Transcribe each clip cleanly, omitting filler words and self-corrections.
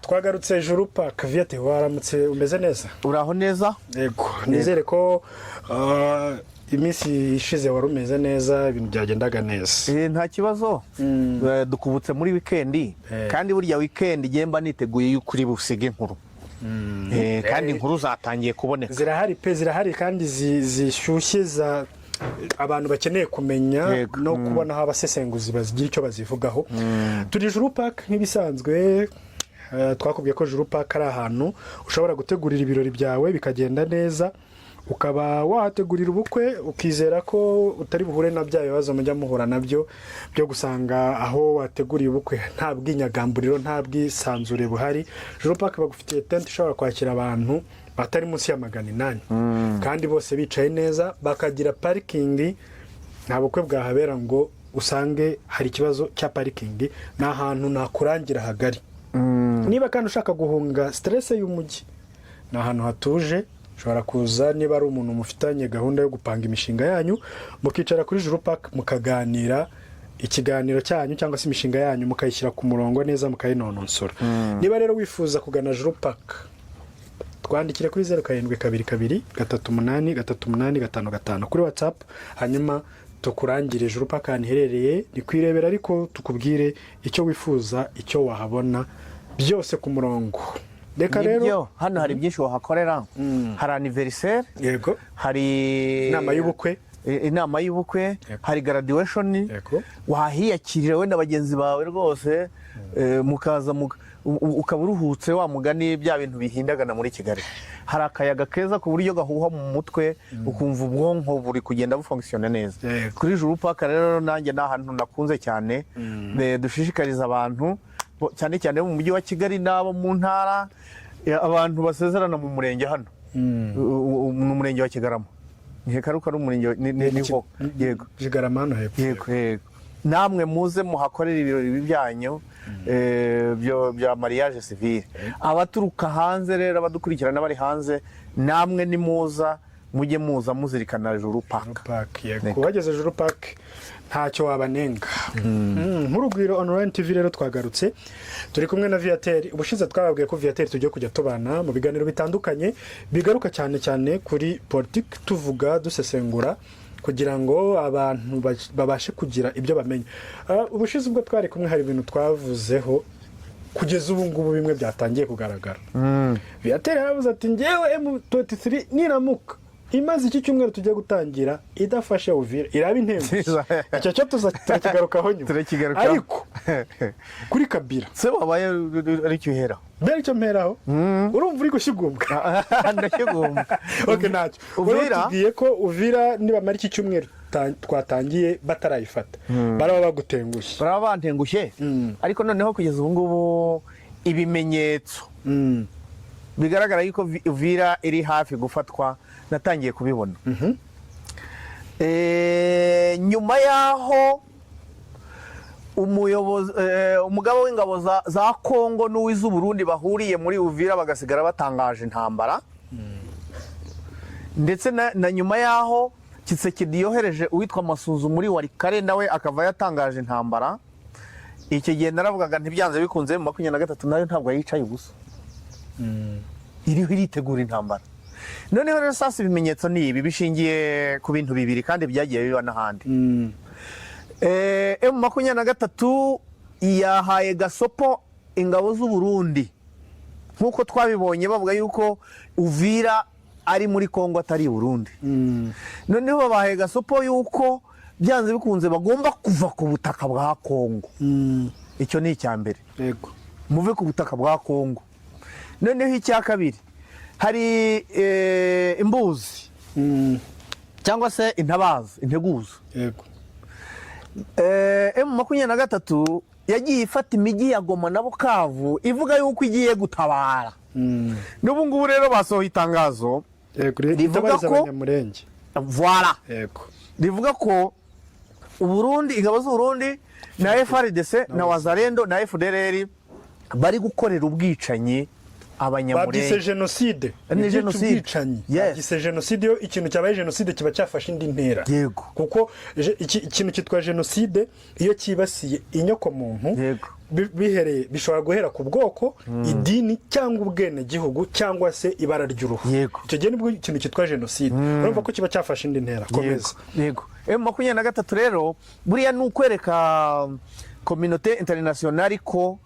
twagarutse Juru Park Viate waramutse umeze neza uraho neza yego nizere ko iminsi ishize wari umeze neza ibintu byagendaga neza nta kibazo dukubutse muri weekend kandi burya weekend igenda niteguye yuko uri busige inkuru kandi inkuru zatangiye kuboneka zirahari kandi zishyushye za abantu bakeneye kumenya no kubona aho abasesenguzi bazigira icyo bazivugaho turi Juru Park nk'ibisanzwe twakubwiye ko Juru Park ari ahantu ushobora gutegurira ibirori byawe bikagenda neza ukaba wahategurira ubukwe ukizera ko utari buhure na bya bibazo mujya muhura nabyo byo gusanga aho wateguriye ubukwe nta bwinyagamburiro nta bwisanzure buhari Juru Park bagufitiye tent ishobora kwakira abantu batari munsi ya 800 kandi bose bicaye neza bakagira parking nta bukwe bwahabera ngo usange hari ikibazo cya parking na ahantu nakurangira hagari niba kandi ushaka guhunga stress y'umujyi na ahantu hatuje ushobora kuza niba ari umuntu mufitanye gahunda yo gupanga imishinga yanyu mukicara kuri Juru Park mukaganira ikiganiro cyanyu cyangwa se imishinga yanyu mukayishyira ku murongo neza mukayinononsora niba rero wifuza kugana Juru Park twandikire kuri 0722383855 kuri WhatsApp hanyuma tukurangire Juru Park iherereye ni kwirebera ariko tukubwire icyo wifuza icyo wahabona byose ku murongo reka rero hano hari byinshi wahakorera hari anniversaire yego hari inama y'ubukwe hari graduation wahiyakirira we n'abagenzi bawe rwose mukaza ukaba uruhutse wa mugani bya bintu bihindagana muri Kigali hari akayaga keza ku buryo gahuha mu mutwe ukumva ubwonko buri kugenda bufunctiona neza kuri Juru Park rero nanjye nahantu nakunze cyane dushishikariza abantu cyane cyane mu mujyi wa Kigali n'abo mu ntara abantu basezerana mu murenge hano mu murenge wa Kigarama Hekaruka n'umurenge niho yego Kigarama hano yego namwe muze muhakorera ibirori byanyu bya mariage civile abaturuka hanze rero abadukurikirana bari hanze namwe ni muza mujye muza muzirikana Juru Park yego wageze Juru Park ntacyo wabanenga nk'urugwiro online TV rero twagarutse turi kumwe na Viateur ubushize twababwiye ko Viateur tujye kujya tubana mu biganiro bitandukanye bigaruka cyane kuri politique tuvuga dusesengura kugira ngo abantu babashe kugira ibyo bamenya ubushize ubwo twari kumwe hari ibintu twavuzeho kugeza ubu ngubu bimwe byatangiye kugaragara Viateur yaravuze ati ngewe M23 niramuka imaze iki cyumweru tujye gutangira idafashe Uvira iraba intego icyo cyo tuzakigarukaho nyuma ariko kuri Kabila se wabaye ari cyuhera mbere cyo mperaho urumva uri gushigumbwa ndashigumbwa ntacyo Uvira tugiye ko Uvira niba mari iki cyumweru twatangiye batarayifata baraba bagutengushye bantengushye ariko noneho kugeza ubu ngubu ibimenyetso bigaragara yuko Uvira iri hafi gufatwa natangiye kubibona nyuma yaho umugabo w'ingabo za Kongo n'uw'izu Burundi bahuriye muri Uvira bagasigara batangaje intambara ndetse na nyuma yaho Tshisekedi yohereje uwitwa Masunzu muri Walikare nawe akava yatangaje intambara iki gihe naravugaga ntibyanze bikunze mu 23 nayo ntabwo yicaye ubusa iritegura intambara noneho rero sasa ibimenyetso ni ibi bishingiye ku bintu bibiri kandi byagiye biba n'ahandi M23 yahaye gasopo ingabo z'u Burundi nkuko twabibonye bavuga yuko Uvira ari muri Kongo atari Burundi noneho babahaye gasopo yuko byanze bikunze bagomba kuva ku butaka bwa Kongo icyo ni icyambere yego muve ku butaka bwa Kongo noneho icya kabiri hari imbuzi cyangwa se integuzo yego M23 yagiye ifata imijyi ya Goma na Bukavu ivuga yuko igiye gutabara n'ubu ngubu rero basohoye itangazo rivuga ko voilà yego rivuga ko Uburundi ingabo z'u Burundi na FARDC na Wazalendo na FDLR bari gukorera ubwicanyi abanyamurenge bagise genocide ni genocide bagise genocide yo ikintu cyabaye genocide kiba cyafashe indi ntera yego kuko ikintu cyitwa genocide iyo kibasiye inyoko muntu bihereye bishobora guhera ku bwoko idini cyangwa ubwenegihugu cyangwa se ibara ry'uruhu. Icyo gihe nibwo ikintu cyitwa jenoside urumva ko kiba cyafashe indi ntera. Komeza. Yego M23 rero buriya ni ukwereka communauté internationale ko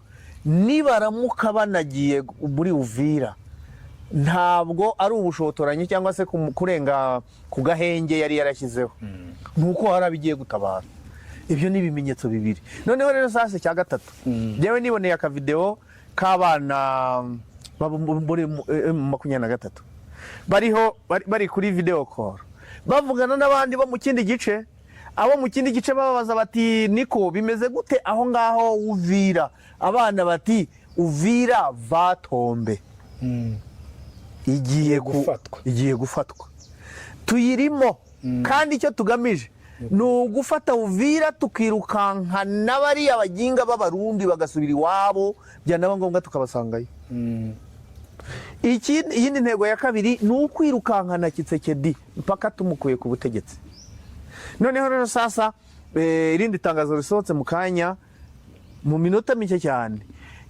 nibaramuka banagiye muri Uvira ntabwo ari ubushotoranyi cyangwa se kurenga ku gahenge yari yarashyizeho nuko hari abigiye gutabara. Ibyo ni ibimenyetso bibiri. Noneho rero sase cya gatatu yewe niboneye aka video k'abana muri M23 bari kuri video call bavugana n'abandi bo mu kindi gice. Abo mu kindi gice bababaza bati niko bimeze gute aho ngaho Uvira? Abana bati Uvira vatombe igiye gufatwa tuyirimo kandi icyo tugamije ni ugufata Uvira tukirukankana bariya baginga b'abarundi bagasubira iwabo byanaba ngombwa tukabasangayo. Iyindi ntego ya kabiri ni ukwirukankana Tshisekedi mpaka tumukuye ku butegetsi. Noneho rero sasa irindi tangazo risohotse mu kanya mu minota mike cyane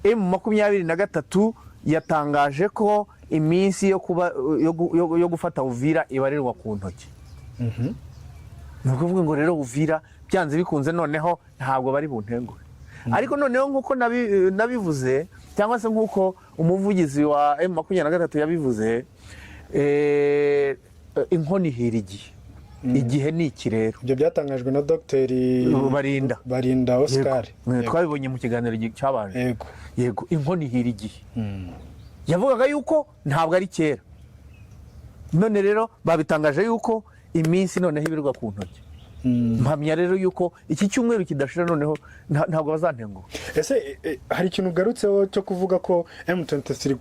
M23 yatangaje ko iminsi yo gufata Uvira ibarirwa ku ntoki. Ni ukuvuga ngo rero Uvira byanze bikunze noneho ntabwo bari buntengure. Ariko noneho nk'uko nabivuze cyangwa se nk'uko umuvugizi wa M23 yabivuze inkoni hirigiye igihe ni iki rero. Ibyo byatangajwe na Dr. Barinda Oscar. Twabibonye mu kiganiro cyabaje. Yego inkoni hirigiye. Yavugaga yuko ntabwo ari kera. None rero babitangaje yuko iminsi noneho ibirwa ku ntoki. Mpamya rero yuko iki cyumweru kidashira noneho ntabwo bazantenguha. Ese hari ikintu ugarutseho cyo kuvuga ko M23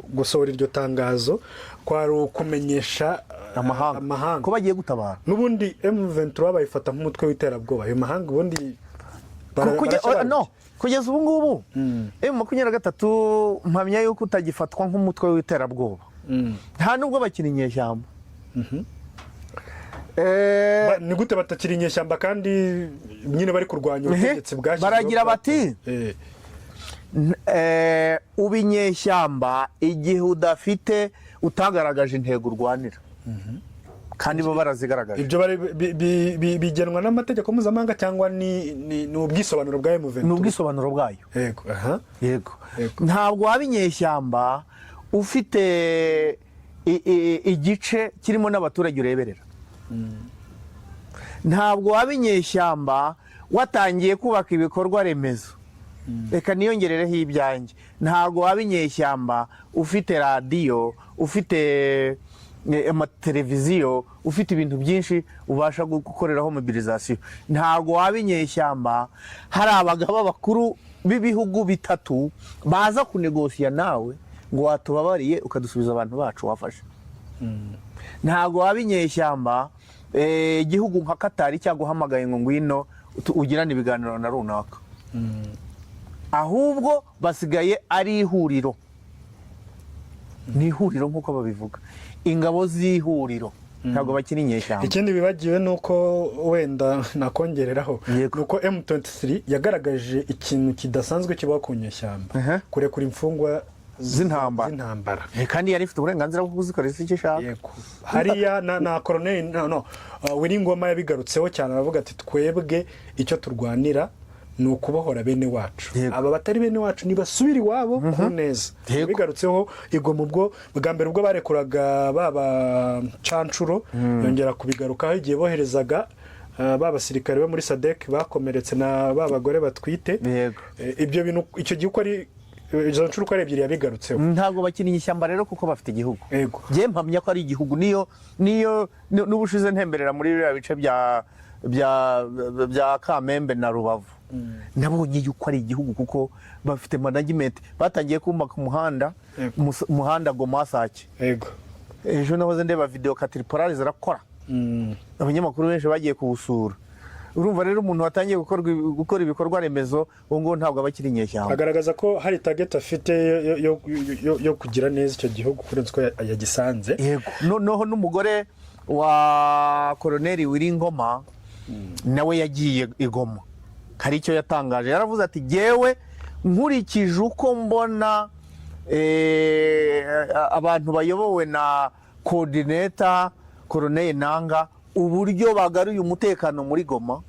gusohora iryo tangazo kwari ukumenyesha amahanga ko bagiye gutabara. N'ubundi M23 bayifata nk'umutwe w'iterabwoba. Ayo mahanga ubundi kugeza ubu ngubu M23 mpamya yuko utagifatwa nk'umutwe w'iterabwoba. Nta nubwo bakiri inyeshyamba. Ni gute batakiri inyeshyamba kandi nyine bari kurwanya ubutegetsi bwashyizeho? Baragira bati ubinyeshyamba igihe udafite utagaragaje intego urwanira. Kandi bo barazigaragaje. Ibyo bigenwa n'amategeko mpuzamahanga cyangwa ni ubwisobanuro bwa M23? Ni ubwisobanuro bwayo. Yego. Ntabwo waba inyeshyamba ufite igice kirimo n'abaturage ureberera. Ntabwo waba inyeshyamba watangiye kubaka ibikorwa remezo. Reka niyongerereho ibyanjye. Ntabwo waba inyeshyamba ufite radiyo, ufite amateleviziyo, ufite ibintu byinshi ubasha gukoreraho mobilisation. Ntabwo waba inyeshyamba hari abagabo bakuru b'ibihugu bitatu baza kunegosiya nawe ngo watubabariye ukadusubiza abantu bacu wafashe. Ntabwo waba inyeshyamba igihugu nka Katari cyaguhamagaye ngo ngwino ugirane ibiganiro na runaka. Ahubwo basigaye ari ihuriro. Ni ihuriro nk'uko babivuga. Ingabo z'ihuriro ntabwo bakiri inyeshyamba. Ikindi bibagiwe nuko wenda nakongereraho nuko M23 yagaragaje ikintu kidasanzwe kibaho ku nyeshyamba. Kurekura imfungwa z'intambara. Kandi yari ifite uburenganzira bwo kuzikoresha icyo ishaka. Hariya na Colonel Wiringoma yabigarutseho cyane aravuga ati twebwe icyo turwanira ni ukubohora bene wacu. Aba batari bene wacu nibasubira iwabo ku neza. Bigarutseho Igoma ubwo bwa mbere ubwo barekuraga baba Cancuro yongera kubigarukaho igihe boherezaga babasirikare bo muri SADC bakomeretse na babagore batwite. Ibyo bintu icyo gihe uko ari izo ncuro uko ari ebyiri yabigarutseho. Ntabwo bakiri inyeshyamba rero kuko bafite igihugu. Ngiye mpamya ko ari igihugu niyo n'ubushize ntemberera muri biriya bice bya Kamembe na Rubavu. Nabonye yuko ari igihugu kuko bafite management batangiye kubaka umuhanda Goma Sake. Ejo nahoze ndeba video Caterpillar zirakora. Abanyamakuru benshi bagiye kuwusura. Urumva rero umuntu watangiye gukora ibikorwa remezo ngo ntabwo abakiri inyeshyamba. Agaragaza ko hari target afite yo kugira neza icyo gihugu kurenza ko yagisanze. Noneho n'umugore wa Colonel Wiringoma nawe yagiye Igoma. hari icyo yatangaje. Yaravuze ati jyewe nkurikije uko mbona abantu bayobowe na coordinator Colonel Nanga, uburyo bagaruye umutekano muri Goma,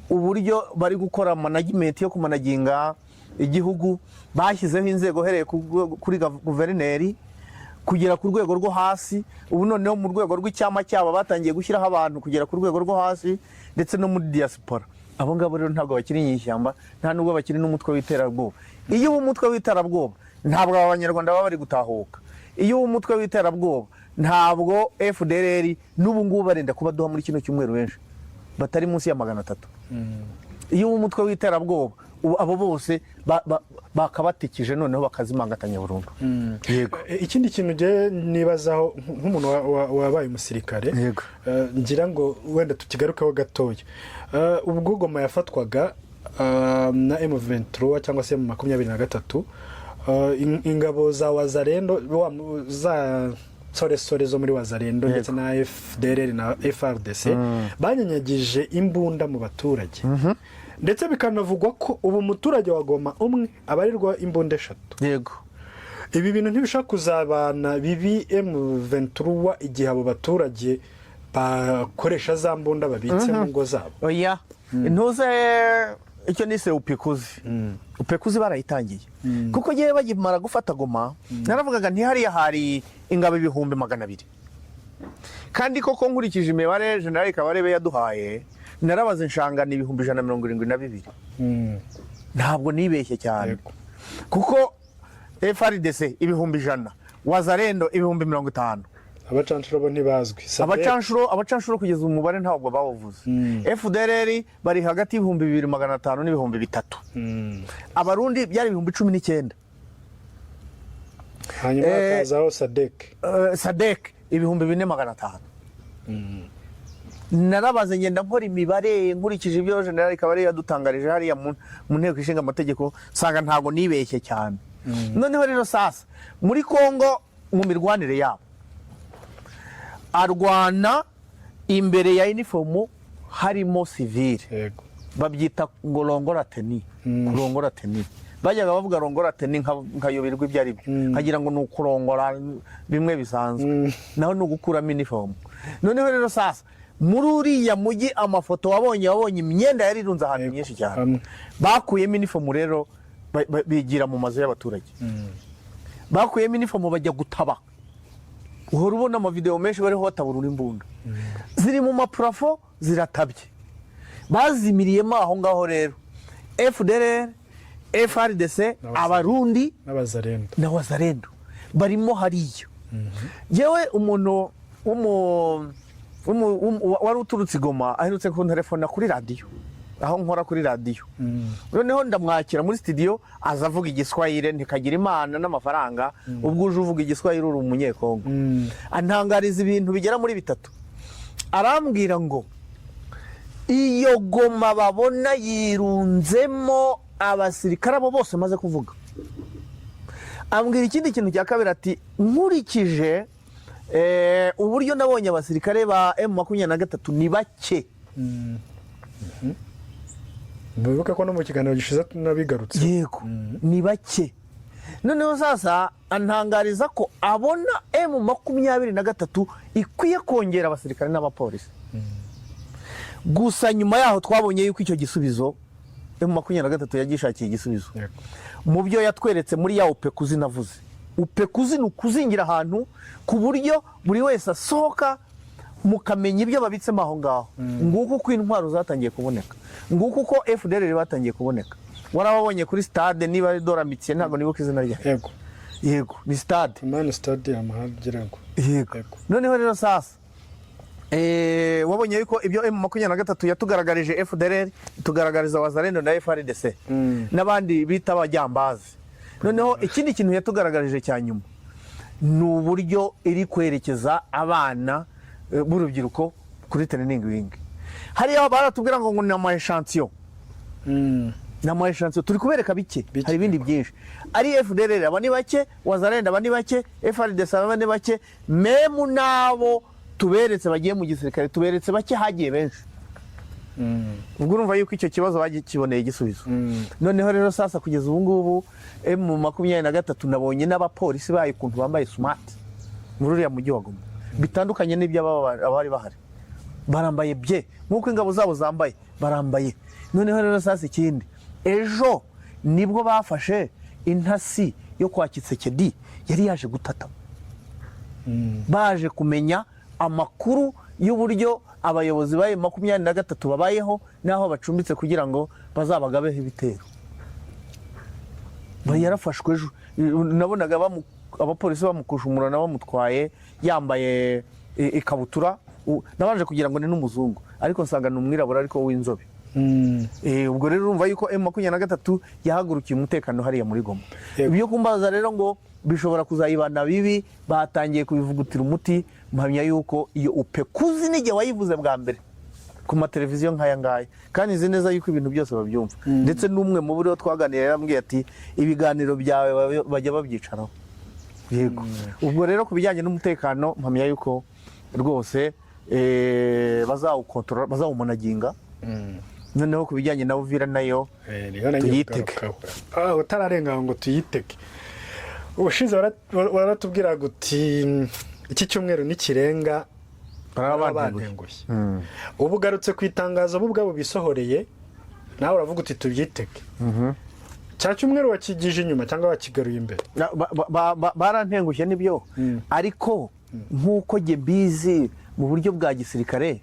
uburyo bari gukora management yo kumanaginga igihugu, bashyizeho inzego hereye kuri guverineri kugera ku rwego rwo hasi, ubu noneho mu rwego rw'icyama cyabo batangiye gushyiraho abantu kugera ku rwego rwo hasi, ndetse no muri diaspora. Abo ngabo rero ntabwo bakiri inyeshyamba, nta nubwo bakiri n'umutwe w'iterabwoba. Iyo umutwe w'iterabwoba ntabwo abanyarwanda baba bari gutahuka. Iyo umutwe w'iterabwoba ntabwo FDLR n'ubu ngubu barenda kuba duha muri kino cyumweru benshi batari munsi ya 300. Iyo umutwe w'iterabwoba abo bose bakabatikije noneho bakazimangatanya burundu. Yego. Ikindi kintu je nibazaho nk'umuntu wabaye umusirikare, ngira ngo wenda tukigarukaho gatoya. Ubwo Goma yafatwaga na M23 cyangwa se mu 23, ingabo za Wazalendo za sore zo muri Wazalendo ndetse na FDLR na FRDC banyanyagije imbunda mu baturage. Ndetse bikanavugwa ko ubu muturage wa Goma umwe abarirwa imbunda 3. Yego. Ibi bintu ntibishaka kuzabana bibi M23 igihe abo baturage bakoresha za mbunda babitse mu ngo zabo. Oya. Ntuze icyo nise upekuzi. Upekuzi barayitangiye. Kuko giye bagimara gufata Goma, naravugaga ntihariya hari ingabo 200,000. Kandi koko nkurikije imibare General Kabarebe yaduhaye, narabaze nshangana 172. Ntabwo nibeshye cyane. Kuko FRDC 100,000, Wazalendo 50,000. Abacanshuro bo ntibazwi. Abacanshuro kugeza umubare ntabwo bawuvuze. FDLR bari hagati 2,500 n'3,000. Abarundi byari 19,000. Hanyuma hakazaho Sadek 4,500. Narabaze ngenda nkora imibare nkurikije ibyo General Kabare yadutangarije hariya mu nteko ishinga amategeko, sanga ntago nibeshye cyane. Noneho rero sasa muri Kongo mu mirwanire yabo arwana imbere ya uniform harimo civile. Yego. Babyita ngo rongorateni. Kurongorateni. Bajyaga bavuga rongorateni nkayoberwa ibyo ari byo. Nkagira ngo nukurongora bimwe bisanzwe. Naho no gukura uniform. Noneho rero sasa muri uriya mugi amafoto wabonye imyenda yari irunze ahantu nyinshi cyane. Bakuyemo uniform rero bigira mu mazu y'abaturage. Bakuyemo uniform bajya gutaba. Uhora ubona ama video menshi bariho batabura imbunda. Ziri mu maprafo ziratabye. Bazimiriyemo aho ngaho rero. FDLR, FRDC, Abarundi na Wazalendo barimo hariyo. Jewe umuntu wari uturutse Goma aherutse ku telefone kuri radio, aho nkora kuri radio. Noneho ndamwakira muri studio azavuga igiswahili ntikagira imana n'amafaranga, ubwo uje uvuga igiswahili uri umunyekongo. Antangariza ibintu bigera muri 3. Arambwira ngo iyo Goma babona yirunzemo abasirikare abo bose maze kuvuga. Ambwira ikindi kintu cya kabiri ati nkurikije uburyo nabonye abasirikare ba M23 ni bake. Bibuka ko no mu kiganiro gishize nabigarutse. Yego. Ni bake. Noneho sasa antangariza ko abona M23 ikwiye kongera abasirikare n'abapolisi. Gusa nyuma yaho twabonye yuko icyo gisubizo M23 yagishakiye igisubizo. Mu byo yatweretse muri ya upekuzi navuze. Upekuzi nukuzingira ahantu ku buryo buri wese asohoka mukamenya ibyo babitsemo aho ngaho. Nguko ko intwaro zatangiye kuboneka. Nguko ko FDLR batangiye kuboneka. Warababonye kuri stade niba ari Doramitse ntago nibuka izina rya. Yego, ni stade. Imana stade amahagira ngo. Yego. Noneho rero sasa wabonye yuko ibyo M23 yatugaragarije FDLR, tugaragariza Wazalendo na FRDC n'abandi bita abajyambazi. Noneho ikindi kintu yatugaragarije cya nyuma n'uburyo iri kwerekeza abana b'urubyiruko kuri training wing. Hariya baratubwira ngo ni ama-echantion. N'ama-echantion turi kubereka bike, hari ibindi byinshi. Ari FDLR abani bake, Wazalendo abani bake, FRDC abani bake, memu nabo tuberetse bagiye mu gisirikare tuberetse bake hagiye benshi. ubwo urumva yuko icyo kibazo bagikiboneye igisubizo. Noneho rero sasa kugeza ubu ngubu M23 nabonye n'abapolisi bayo ukuntu bambaye smart muri uriya mujyi wa Goma bitandukanye n'ibyo abari bahari, barambaye bye nk'uko ingabo zabo zambaye barambaye. Noneho rero sasa ikindi, ejo nibwo bafashe intasi yo kwa Kisekedi yari yaje gutata, baje kumenya amakuru y'uburyo abayobozi ba M23 babayeho naho bacumbitse kugira ngo bazabagabeho ibitero. Yarafashwe ejo, nabonaga abapolisi bamukushumura bamutwaye yambaye ikabutura, nabanje kugira ngo ni n'umuzungu ariko nsanga ni umwirabura ariko w'inzobe. Ubwo rero urumva yuko M23 yahagurukiye umutekano hariya muri Goma. Ibyo kumbaza rero ngo bishobora kuzayibana bibi, batangiye kubivugutira umuti. Mpamya yuko iyo upekuzi n'igihe wayivuze bwa mbere ku mateleviziyo nk'aya ngaya, kandi nzi neza yuko ibintu byose babyumva. Ndetse n'umwe mu buriho twaganiriye yarambwiye ati ibiganiro byawe bajya babyicaraho. Yego. Ubwo rero ku bijyanye n'umutekano mpamya yuko rwose bazawukontorora, bazawumonaginga. Noneho ku bijyanye na Uvira nayo tuyitege. Utararenga ngo tuyitege. Ubushize waratubwira guti iki cyumweru n'ikirenga barabantengushye. Ubu ugarutse ku itangazo bo ubwabo bisohoreye, nawe uravuga uti tubyitege. Cya cyumweru wakigije inyuma cyangwa wakigaruye imbere? Barantengushye nibyo, ariko nk'uko jye bizi mu buryo bwa gisirikare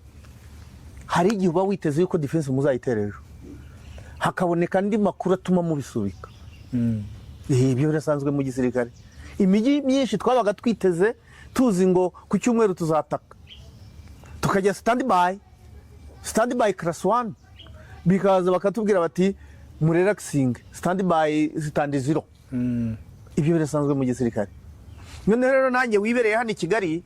hari igihe uba witeze yuko defense muzayitera ejo hakaboneka andi makuru atuma mubisubika. Ibyo birasanzwe mu gisirikare. Imijyi myinshi twabaga twiteze tuzi ngo ku cyumweru tuzataka, tukajya standby class 1, bikaza bakatubwira bati murelaxing standby stand 0. Ibyo birasanzwe mu gisirikare. None rero nanjye wibereye hano i Kigali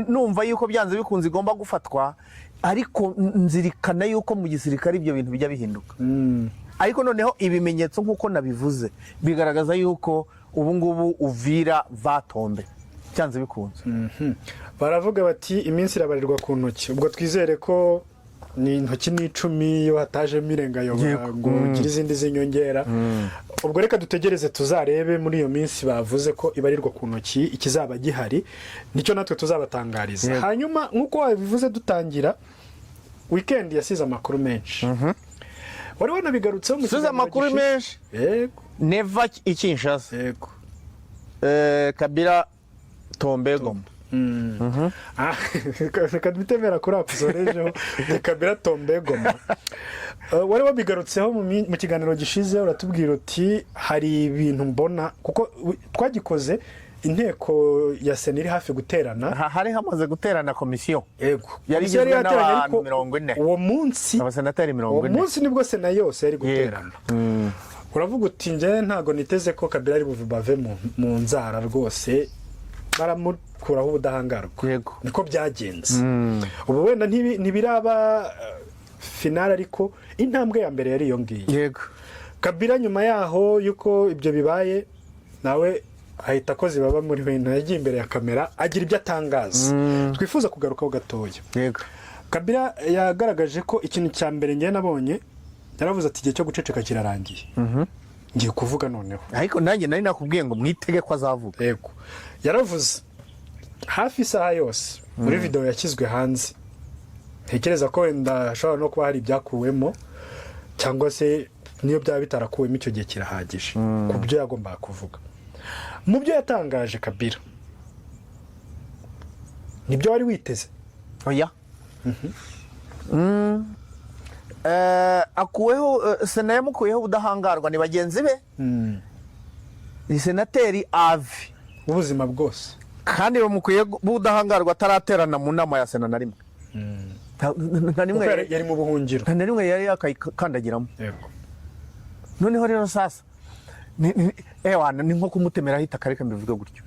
numva yuko byanze bikunze igomba gufatwa, ariko nzirikana yuko mu gisirikare ibyo bintu bijya bihinduka. Ariko noneho ibimenyetso nk'uko nabivuze bigaragaza yuko ubu ngubu Uvira vatombe cyanze bikunze. Baravuga bati iminsi irabarirwa ku ntoki. Ubwo twizere ko ni intoki n'icumi iyo hatajemo irengayoba ngo ugire izindi zinyongera. Ubwo reka dutegereze tuzarebe muri iyo minsi bavuze ko ibarirwa ku ntoki ikizaba gihari, nicyo natwe tuzabatangariza. Hanyuma nk'uko wabivuze dutangira, weekend yasize amakuru menshi. Wari wanabigarutseho mu kiganiro amakuru menshi. Yego. Neva Kinshasa. Yego. Kabila tombe Goma. Reka dutemera kuri apusorejeho Kabila tombe Goma. Wari wabigarutseho mu kiganiro gishize, uratubwira uti hari ibintu mbona kuko twagikoze inteko ya Sena iri hafi guterana. Hari hamaze guterana komisiyo. Yego. Yari igizwe n'abantu 40. Uwo munsi abasenateri 40. Uwo munsi nibwo Sena yose yari guterana. Uravuga uti nje ntago niteze ko Kabila ari bave mu nzara rwose, baramukuraho ubudahangarwa. Yego. Niko byagenze. Ubu wenda ntibiraba finale, ariko intambwe ya mbere yari iyo ngiyo. Yego. Kabila nyuma yaho yuko ibyo bibaye, nawe ahita akoze baba muri bintu yagiye imbere ya kamera agira ibyo atangaza. Twifuza kugarukaho gatoya. Yego. Kabila yagaragaje ko ikintu cya mbere ngiye nabonye, yaravuze ati igihe cyo guceceka kirarangiye. Ngiye kuvuga noneho. Ariko nanjye nari nakubwiye ngo mwitege ko azavuga. Yego. Yaravuze hafi isaha yose muri video yashyizwe hanze. Ntekereza ko wenda ashobora no kuba hari ibyakuwemo, cyangwa se niyo byaba bitarakuwemo icyo gihe kirahagije ku byo yagombaga kuvuga. Mu byo yatangaje Kabila, nibyo wari witeze? Oya. Akuweho Sena yamukuyeho ubudahangarwa ni bagenzi be. Ni senateri Avi ubuzima bwose, kandi bamukuye ubudahangarwa ataraterana mu nama ya Sena na rimwe. Yari mu buhungiro, nta rimwe yari yakandagiramo. Yego. Noneho rero sasa ni nko kumutemera ahita kareka mbivuga gutyo.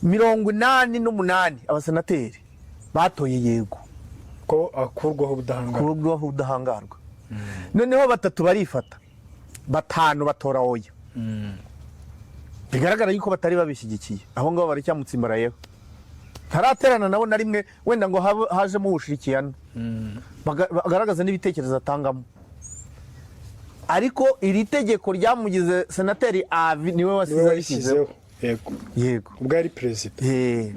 88 abasenateri batoye yego ko akurwaho ubudahangarwa. Noneho 3 barifata, 5 batora oya. Bigaragara yuko batari babishyigikiye, aho ngabo bari cyamutsimbarayeho. Taraterana nabo na rimwe, wenda ngo hajemo ubushirikiyana bagaragaza n'ibitekerezo atangamo. Ariko iri tegeko ryamugize senateri Avi niwe wasize arishyizeho. Yego ubwo ari perezida.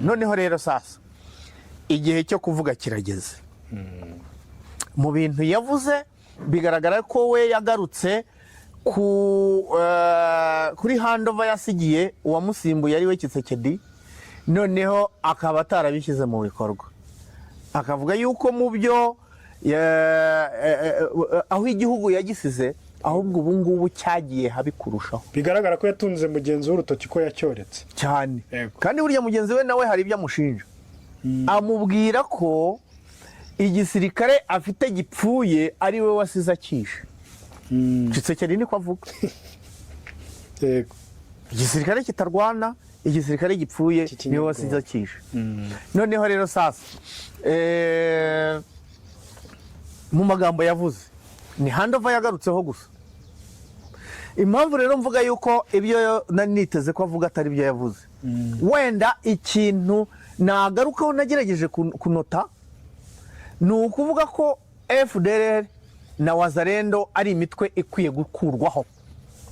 Noneho rero sasa igihe cyo kuvuga kirageze. Mu bintu yavuze bigaragara ko we yagarutse kuri handover yasigiye uwamusimbuye ari we Tshisekedi, noneho akaba atarabishyize mu bikorwa. Akavuga yuko mu byo aho igihugu yagisize ahubwo ubu ngubu cyagiye habi kurushaho. Bigaragara ko yatunze mugenzi w'urutoki ko yacyoretse cyane. Kandi burya mugenzi we nawe hari ibyo amushinja. Amubwira ko igisirikare afite gipfuye ari we wasize akishe. Tshisekedi niko avuga. Yego. Igisirikare kitarwana, igisirikare gipfuye niwe wasize akishe. Noneho rero sasa mu magambo yavuze ni handover yagarutseho gusa. Impamvu rero mvuga yuko ibyo niteze ko avuga atari byo yavuze, wenda ikintu nagarukaho nagerageje kunota ni ukuvuga ko FDLR na Wazalendo ari imitwe ikwiye gukurwaho.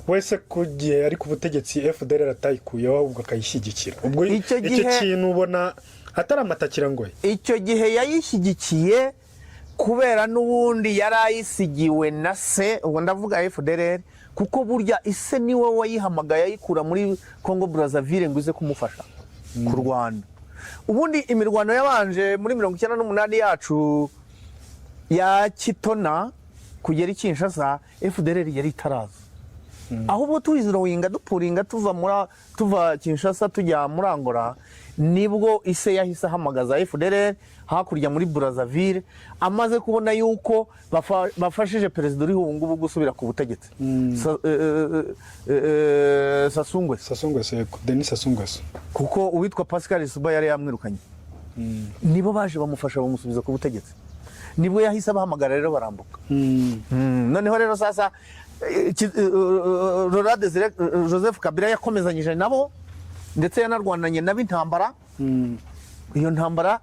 Wese kugiye ari ku butegetsi FDLR atayikuyeho ubwo akayishyigikira. Ubwo icyo kintu ubona atari amatakira ngoye. Icyo gihe yayishyigikiye kubera n'ubundi yarayisigiwe na se, ubwo ndavuga FDLR, kuko burya ise niwe wayihamagaye ayikura muri Congo Brazzaville ngo ize kumufasha kurwana. Ubundi imirwano yabanje muri 1998 yacu ya Kitona kugera Kinshasa, FDLR yari itaraza. Ahubwo tuyizirohinga dupuringa tuva Kinshasa tujya muri Angola, nibwo ise yahise ahamagaza FDLR hakurya muri Brazzaville, amaze kubona yuko bafashije perezida uri ngubu gusubira ku butegetsi. Sassou Nguesso, Denis Sassou Nguesso. Kuko uwitwa Pascal Suba yari yamwirukanye. Nibo baje bamufasha bamusubiza ku butegetsi. Nibwo yahise abahamagara rero barambuka. Noneho rero sasa Laurent Désiré Joseph Kabila yakomezanyije nabo ndetse yanarwananye nabo intambara. Iyo ntambara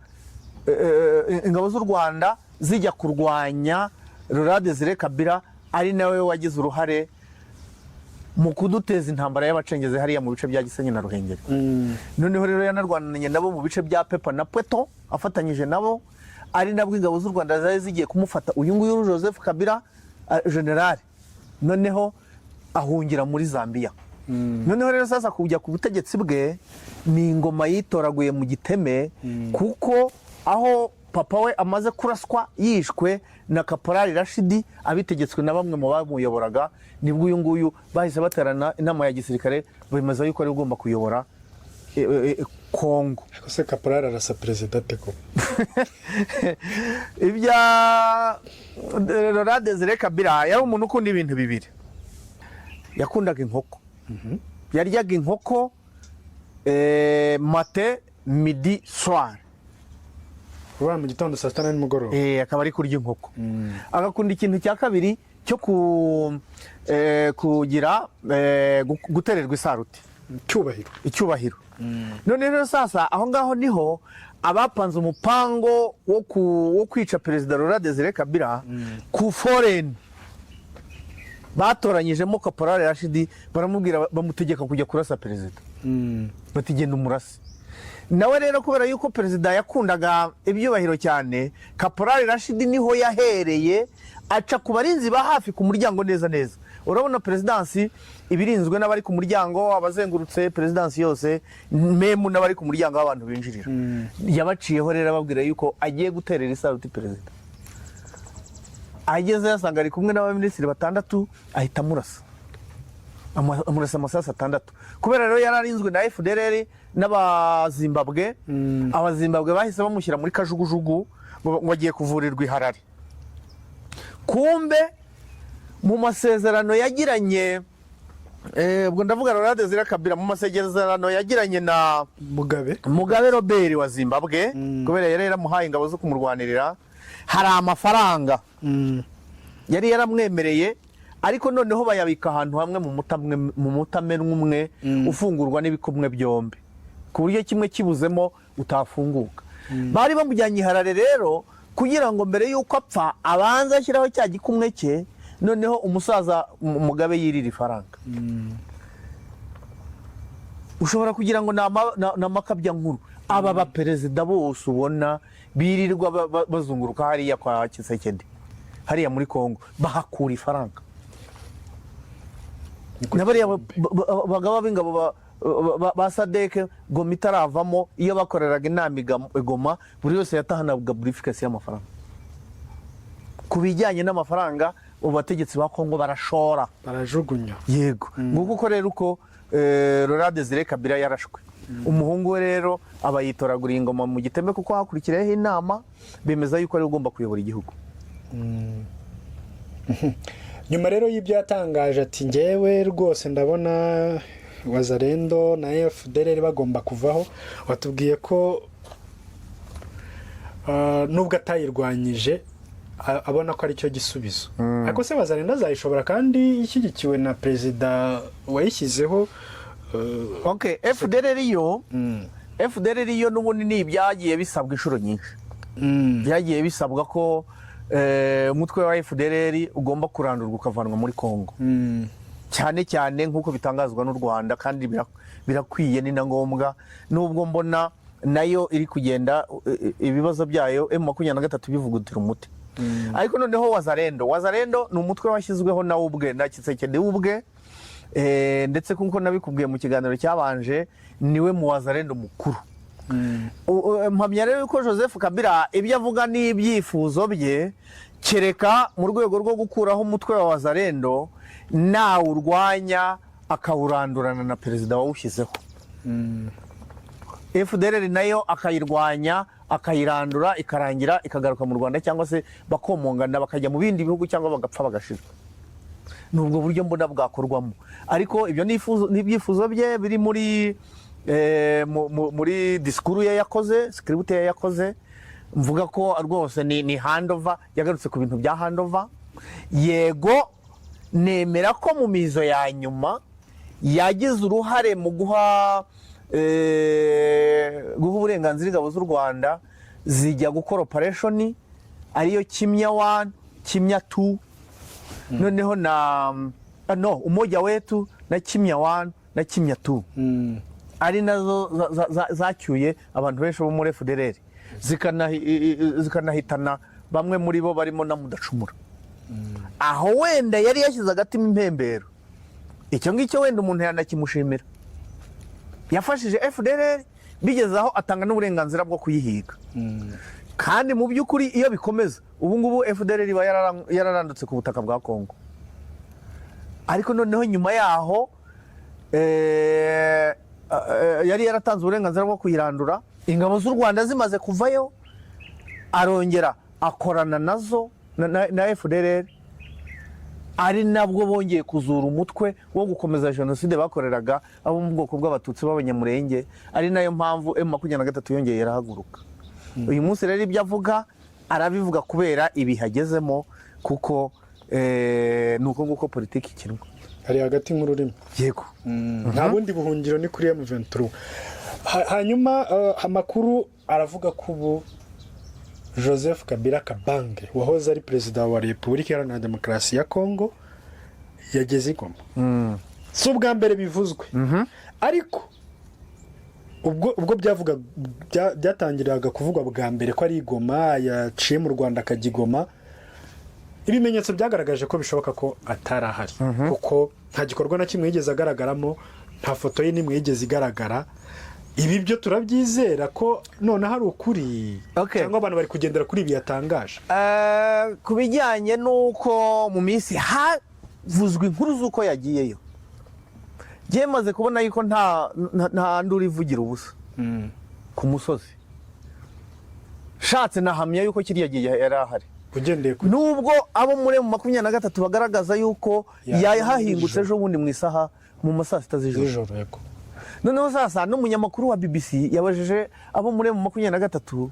ingabo z'u Rwanda zijya kurwanya Laurent Désiré Kabila, ari nawe wagize uruhare mu kuduteza intambara y'abacengezi hariya mu bice bya Gisenyi na Ruhengeri. Noneho rero yanarwananye nabo mu bice bya Pepa na Pweto, afatanyije nabo, ari nabwo ingabo z'u Rwanda zari zigiye kumufata uyu nguyu Joseph Kabila general, noneho ahungira muri Zambia. Noneho rero sasa kujya ku butegetsi bwe ni ingoma yitoraguye mu giteme, kuko aho papa we amaze kuraswa yishwe na Kaporali Rashidi abitegetswe na bamwe mu bamuyoboraga, nibwo uyu nguyu bahise baterana inama ya gisirikare bemeza yuko ari ugomba kuyobora Kongo. Se Kaporali arasa perezida teko. Ibya Laurent Désiré Kabila yari umuntu ukunda ibintu bibiri. Yakundaga inkoko. Yaryaga inkoko matin, midi, soir. Kuba mu gitondo saa 6 n'umugoroba. Akaba ari kurya inkoko. Agakunda ikintu cya kabiri cyo kugira gutererwa isaruti. Icyubahiro. None rero sasa aho ngaho niho abapanze umupango wo kwica perezida Laurent Désiré Kabila ku foreign batoranyijemo Kaporali Rashidi, baramubwira bamutegeka kujya kurasa perezida. Batigenda umurasi. Nawe rero kubera yuko perezida yakundaga ibyubahiro cyane, Kaporali Rashidi niho yahereye aca ku barinzi ba hafi ku muryango neza. Urabona presidansi ibirinzwe n'abari ku muryango, abazengurutse presidansi yose, memu n'abari ku muryango w'abantu binjirira. Yabaciyeho rero ababwira yuko agiye guterera isaruti perezida. Ageze yasanga ari kumwe n'abaminisitiri 6, ahita amurasa amasasa 6. Kubera rero yararinzwe na FDLR n'abazimbabwe, abazimbabwe bahise bamushyira muri kajugujugu ngo agiye kuvurirwa Harare. Kumbe mu masezerano yagiranye ubwo ndavuga Laurent Désiré Kabila, mu masezerano yagiranye na Mugabe Robert wa Zimbabwe, kubera yari yaramuhaye ingabo zo kumurwanirira, hari amafaranga yari yaramwemereye, ariko noneho bayabika ahantu hamwe mu mutamenwa umwe ufungurwa n'ibikumwe byombi, ku buryo kimwe kibuzemo utafunguka. Bari bamujyanye Harare rero kugira ngo mbere y'uko apfa abanza ashyiraho cya gikumwe cye, noneho umusaza Mugabe yirira ifaranga. Ushobora kugira ngo ni amakabya nkuru. Aba baperezida bose ubona birirwa bazunguruka hariya kwa Tshisekedi, hariya muri Kongo, bahakura ifaranga. N'abariya bagaba b'ingabo ba Sadeke Goma itaravamo, iyo bakoreraga inama Goma buri wese yatahanaga burifikasi y'amafaranga. Ku bijyanye n'amafaranga abategetsi ba Kongo barashora, barajugunya. Yego. Nguko rero uko Laurent Desire Kabila yarashwe. Umuhungu we rero aba yitoraguriye ingoma mu gitembe, kuko hakurikiraho inama bemeza yuko ari ugomba kuyobora igihugu. Nyuma rero y'ibyo yatangaje ati ngewe rwose ndabona Wazalendo na FDLR bagomba kuvaho, watubwiye ko nubwo atayirwanyije abona ko ari cyo gisubizo. Ariko se Wazalendo azayishobora kandi ishyigikiwe na perezida wayishyizeho? Okay, FDLR yo n'ubundi ni ibyagiye bisabwa inshuro nyinshi. Byagiye bisabwa ko umutwe wa FDLR ugomba kurandurwa ukavanwa muri Kongo. Cyane cyane nk'uko bitangazwa n'u Rwanda, kandi birakwiye ni na ngombwa, nubwo mbona nayo iri kugenda ibibazo byayo M23 bivugutira umuti. Ariko noneho Wazalendo ni umutwe washyizweho nawe ubwe na Tshisekedi ubwe, ndetse kuko nabikubwiye mu kiganiro cyabanje, niwe mu Wazalendo mukuru. Mpamya rero ko Joseph Kabila ibyo avuga n'ibyifuzo bye, kereka mu rwego rwo gukuraho umutwe wa Wazalendo nawe urwanya akawurandurana na perezida wawushyizeho. FDLR nayo akayirwanya akayirandura ikarangira ikagaruka mu Rwanda, cyangwa se bakomongana bakajya mu bindi bihugu cyangwa bagapfa bagashira. Nubwo buryo mbona bwakorwamo, ariko ibyo n'ibyifuzo bye biri muri disikuru ye yakoze, script ye yakoze. Mvuga ko rwose ni handover, yagarutse ku bintu bya handover. Yego, nemera ko mu mizo ya nyuma yagize uruhare mu guha uburenganzira ingabo z'u Rwanda zijya gukora operation ariyo Kimya 1, Kimya 2, noneho na Umoja Wetu na Kimya 1 na Kimya 2. Ari nazo zacyuye abantu benshi bo muri FDLR, zikanahitana bamwe muri bo barimo na Mudacumura. Aho wenda yari yashyize agatima impembero, icyo ngicyo wenda umuntu yanakimushimira. Yafashije FDLR bigeze aho atanga n'uburenganzira bwo kuyihiga. Kandi mu by'ukuri iyo bikomeza, ubu ngubu FDLR iba yararandutse ku butaka bwa Kongo. Ariko noneho nyuma yaho yari yaratanze uburenganzira bwo kuyirandura, ingabo z'u Rwanda zimaze kuvayo, arongera akorana nazo na FDLR, ari nabwo bongeye kuzura umutwe wo gukomeza jenoside bakoreraga abo mu bwoko bw'abatutsi b'abanyamurenge. Ari nayo mpamvu M23 yongeye yarahaguruka. Uyu munsi rero ibyo avuga arabivuga kubera ibihagezemo, kuko nuko nguko politiki ikinwa hari hagati nk'ururimi. Yego. Nta bundi buhungiro ni kuri M23. Hanyuma amakuru aravuga ko ubu Joseph Kabila Kabange wahoze ari perezida wa Repubulika Iharanira Demokarasi ya Kongo yageze i Goma. Si ubwa mbere bivuzwe, ariko ubwo byatangiraga kuvugwa bwa mbere ko ari i Goma, yaciye mu Rwanda akajya i Goma, ibimenyetso byagaragaje ko bishoboka ko atarahari, kuko nta gikorwa na kimwe yigeze agaragaramo, nta foto ye n'imwe yigeze igaragara. Ibi byo turabyizera ko none hari ukuri, cyangwa abantu bari kugendera kuri ibi yatangaje? Ku bijyanye n'uko mu minsi havuzwe inkuru z'uko yagiyeyo, byemaze kubona yuko nta nduru ivugira ubusa ku musozi. Shatse nahamya yuko kiriya gihe yari ahari, nubwo abo muri M23 bagaragaza yuko yahahingutse ejo bundi mu isaha mu masaa 6 z'ijoro. Noneho sasa n'umunyamakuru wa BBC yabajije abo muri M23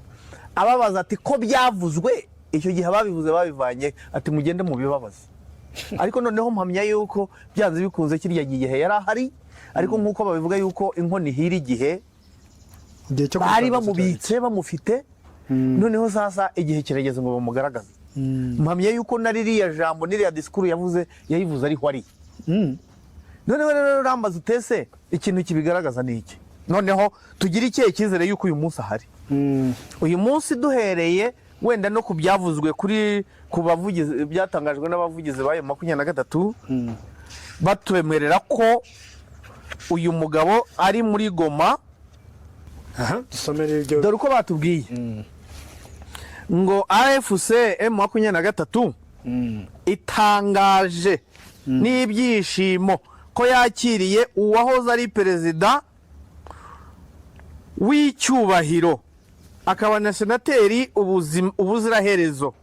ababaza ati ko byavuzwe icyo gihe babivuze babivanye, ati mugende mu bibabaza. Ariko noneho mpamya yuko byanze bikunze kirya gihe yari ahari, ariko nkuko babivuga yuko inkoni hiri igihe bari bamubitse bamufite noneho sasa igihe kirageze ngo bamugaragaze. Mpamya yuko na ririya jambo n'iriya disikuru yayivuze ariho ari. Noneho rero rambaza utese ikintu kibigaragaza ni iki? Noneho tugira ikihe cyizere yuko uyu munsi ahari? Uyu munsi duhereye wenda no ku byavuzwe ku bavugizi byatangajwe n'abavugizi ba M23 batwemerera ko uyu mugabo ari muri Goma. Dusomere ibyo. Dore uko batubwiye ngo AFC M23 itangaje n'ibyishimo ko yakiriye uwahoze ari perezida w'icyubahiro akaba na senateri ubuziraherezo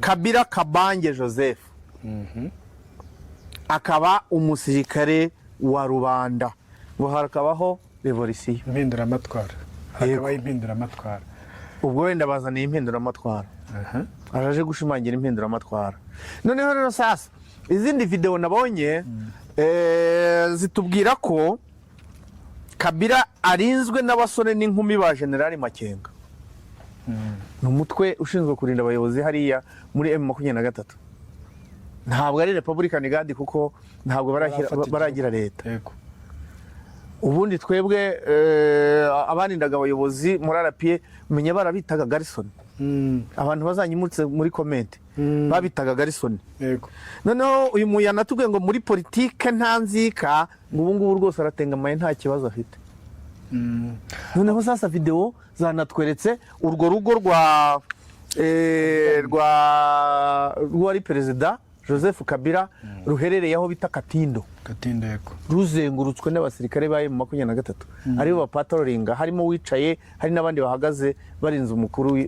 Kabila Kabange Joseph, akaba umusirikare wa rubanda, ngo harakabaho revolisiyo, impinduramatwara. Hakabaho impinduramatwara. Ubwo wenda bazaniye impinduramatwara. Araje gushimangira impinduramatwara. Noneho rero sasa izindi video nabonye zitubwira ko Kabila arinzwe n'abasore n'inkumi ba General Makenga. Numutwe ushinzwe kurinda abayobozi hariya muri M23. Ntabwo ari Republican Guard kuko ntabwo baragira leta. Yego. Ubundi twebwe abanindaga abayobozi muri RPA menye barabitaga Garrison. Abantu bazanyimutse muri comment babitaga Garrison. Yego. Noneho uyu muyana tubwe ngo muri politike ntanzika ngo ubungubu rwose aratengamaye nta kibazo afite. Noneho sasa video zanatweretse urwo rugo rwari perezida Joseph Kabila ruherereye aho bita Katindo. Katindo yego. Ruzengurutswe n'abasirikare ba M23. Aribo bapatrolinga, harimo wicaye, hari n'abandi bahagaze barinze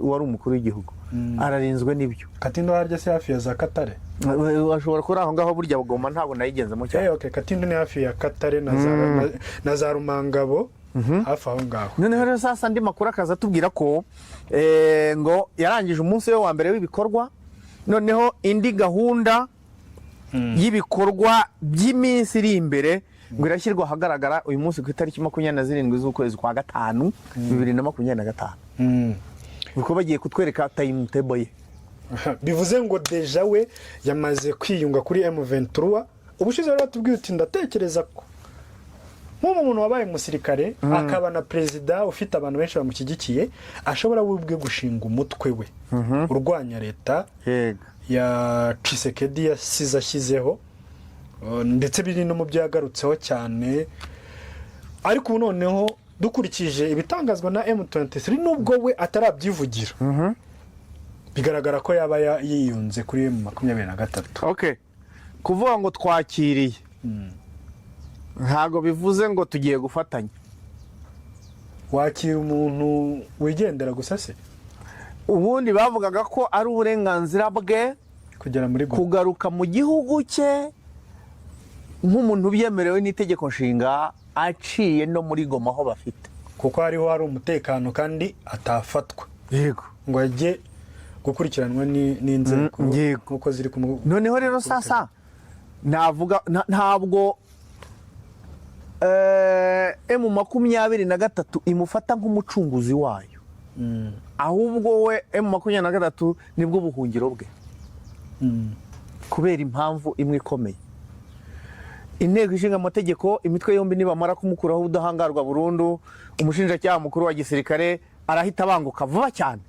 wari umukuru w'igihugu. Ararinzwe n'ibyo. Katindo harya se hafi ya za Katare. Ashobora kuri aho ngaho burya Goma ntabwo nayigenzemo cyane. Okay, Katindo ni hafi ya Katare na za Rumangabo. Hafi aho ngaho. Noneho rero sasa ndi makuru akaza tubwira ko ngo yarangije umunsi we wa mbere w'ibikorwa. Noneho indi gahunda y'ibikorwa by'iminsi iri imbere ngo irashyirwa ahagaragara uyu munsi ku itariki 27 z'ukwezi kwa gatanu 2025. Uko bagiye kutwereka timetable ye. Bivuze ngo deja we yamaze kwiyunga kuri M23. Ubushize rero batubwiye uti ndatekereza ko nk'umuntu wabaye umusirikare akaba na perezida ufite abantu benshi bamushyigikiye ashobora wubwe gushinga umutwe we urwanya leta ya Tshisekedi yasize ashyizeho, ndetse biri no mu byagarutseho cyane. Ariko noneho dukurikije ibitangazwa na M23 nubwo we atarabyivugira, bigaragara ko yaba yiyunze kuri M23. Okay, kuvuga ngo twakiriye ntago bivuze ngo tugiye gufatanya. Wakira umuntu wigendera gusa se? Ubundi bavugaga ko ari uburenganzira bwe kugera muri kugaruka mu gihugu cye nk'umuntu byemerewe n'itegeko nshinga aciye no muri Goma aho bafite, kuko hari umutekano kandi atafatwa. Yego. Ngo ajye gukurikiranwa n'inzego kuko ziri ku. Noneho rero sasa navuga ntabwo M23 imufata nk'umucunguzi wayo, ahubwo we M23 nibwo buhungiro bwe, kubera impamvu imwe ikomeye. Inteko ishinga amategeko imitwe yombi nibamara kumukuraho ubudahangarwa burundu, umushinjacyaha mukuru wa gisirikare arahita banguka vuba cyane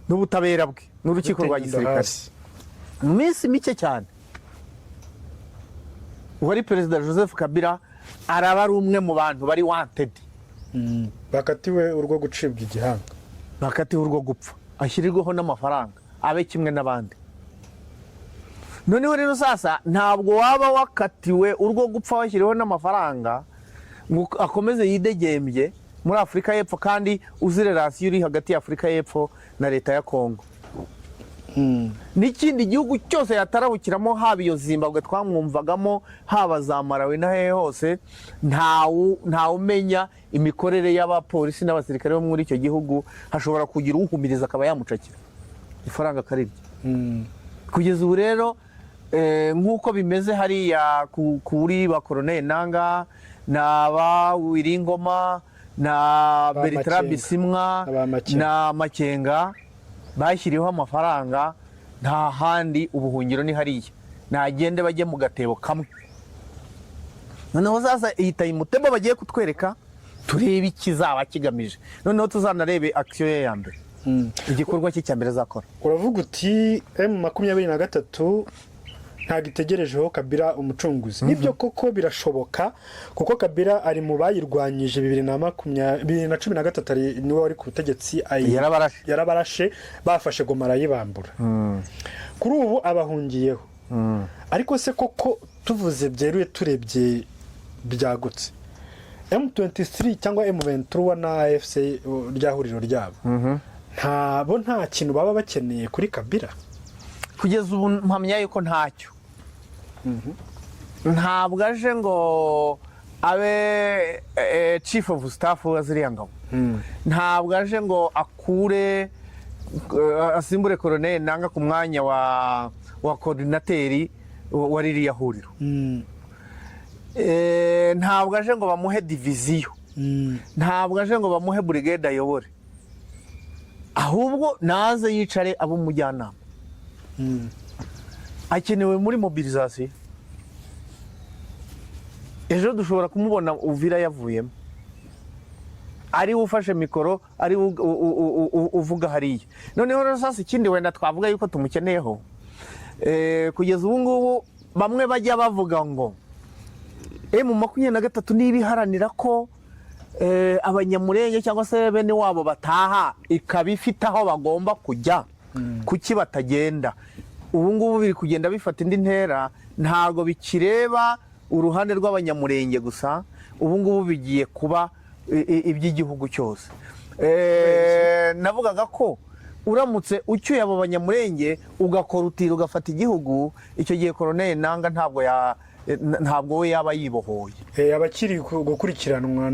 n'ubutabera bwe n'urukiko rwa gisirikare mu minsi mike cyane. Uwari perezida Joseph Kabila araba ari umwe mu bantu bari wanted, bakatiwe urwo gucibwa igihanga, bakatiwe urwo gupfa, ashyirirwaho n'amafaranga abe kimwe n'abandi. Noneho rero sasa ntabwo waba wakatiwe urwo gupfa washyiriweho n'amafaranga ngo akomeze yidegembye muri Afurika y'Epfo, kandi uzi relation iri hagati ya Afurika y'Epfo na leta ya Kongo. N'ikindi gihugu cyose yatarabukiramo, haba iyo Zimbabwe twamwumvagamo, haba za Malawi na hehe hose, ntawumenya imikorere y'abapolisi n'abasirikare bo muri icyo gihugu. Hashobora kugira uhumiriza akaba yamucakira ifaranga karirye. Kugeza ubu rero nk'uko bimeze hariya kuri ba Colonel Nanga n'aba Wiringoma na Bertrand Bisimwa na Makenga bashyiriweho amafaranga, nta handi ubuhungiro ni hariya, nagende bajye mu gatebo kamwe. Noneho sasa ihita imutema bagiye kutwereka, turebe ikizaba kigamije, noneho tuzanarebe action ye ya mbere, igikorwa cye cya mbere azakora. Uravuga uti M23 ntabwo itegerejeho Kabila umucunguzi. Nibyo koko birashoboka, kuko Kabila ari mu bayirwanyije 2013 niwe wari ku butegetsi, yarabarashe bafashe Goma arayibambura. Kuri ubu abahungiyeho. Ariko se koko tuvuze byeruye turebye byagutse, M23 cyangwa M23 na AFC ryahuriro ryabo, nta kintu baba bakeneye kuri Kabila kugeza ubu. Mpamya yuko ntacyo, ntabwo aje ngo abe chief of staff wa ziriya ngabo, ntabwo aje ngo akure asimbure Colonel Nanga ku mwanya wa coordinateur wa ririya huriro. Ntabwo aje ngo bamuhe division, ntabwo aje ngo bamuhe brigade ayobore, ahubwo naze yicare abo mujyanama. Akenewe muri mobilisation. Ejo dushobora kumubona Uvira yavuyemo, ari ufashe mikoro, ari uvuga hariya. Noneho sasa ikindi wenda twavuga yuko tumukeneyeho, kugeza ubu ngubu bamwe bajya bavuga ngo M23 nibiharanira ko abanyamurenge cyangwa se bene wabo bataha, ikabifite aho bagomba kujya, kuki batagenda. Ubu ngubu biri kugenda bifata indi ntera, ntago bikireba uruhande rw'abanyamurenge gusa, ubu ngubu bigiye kuba iby'igihugu cyose. Navugaga ko uramutse ucyuye abo banyamurenge ugakora utira ugafata igihugu, icyo gihe Colonel Nanga ntabwo we yaba yibohoye, abakiri gukurikiranwa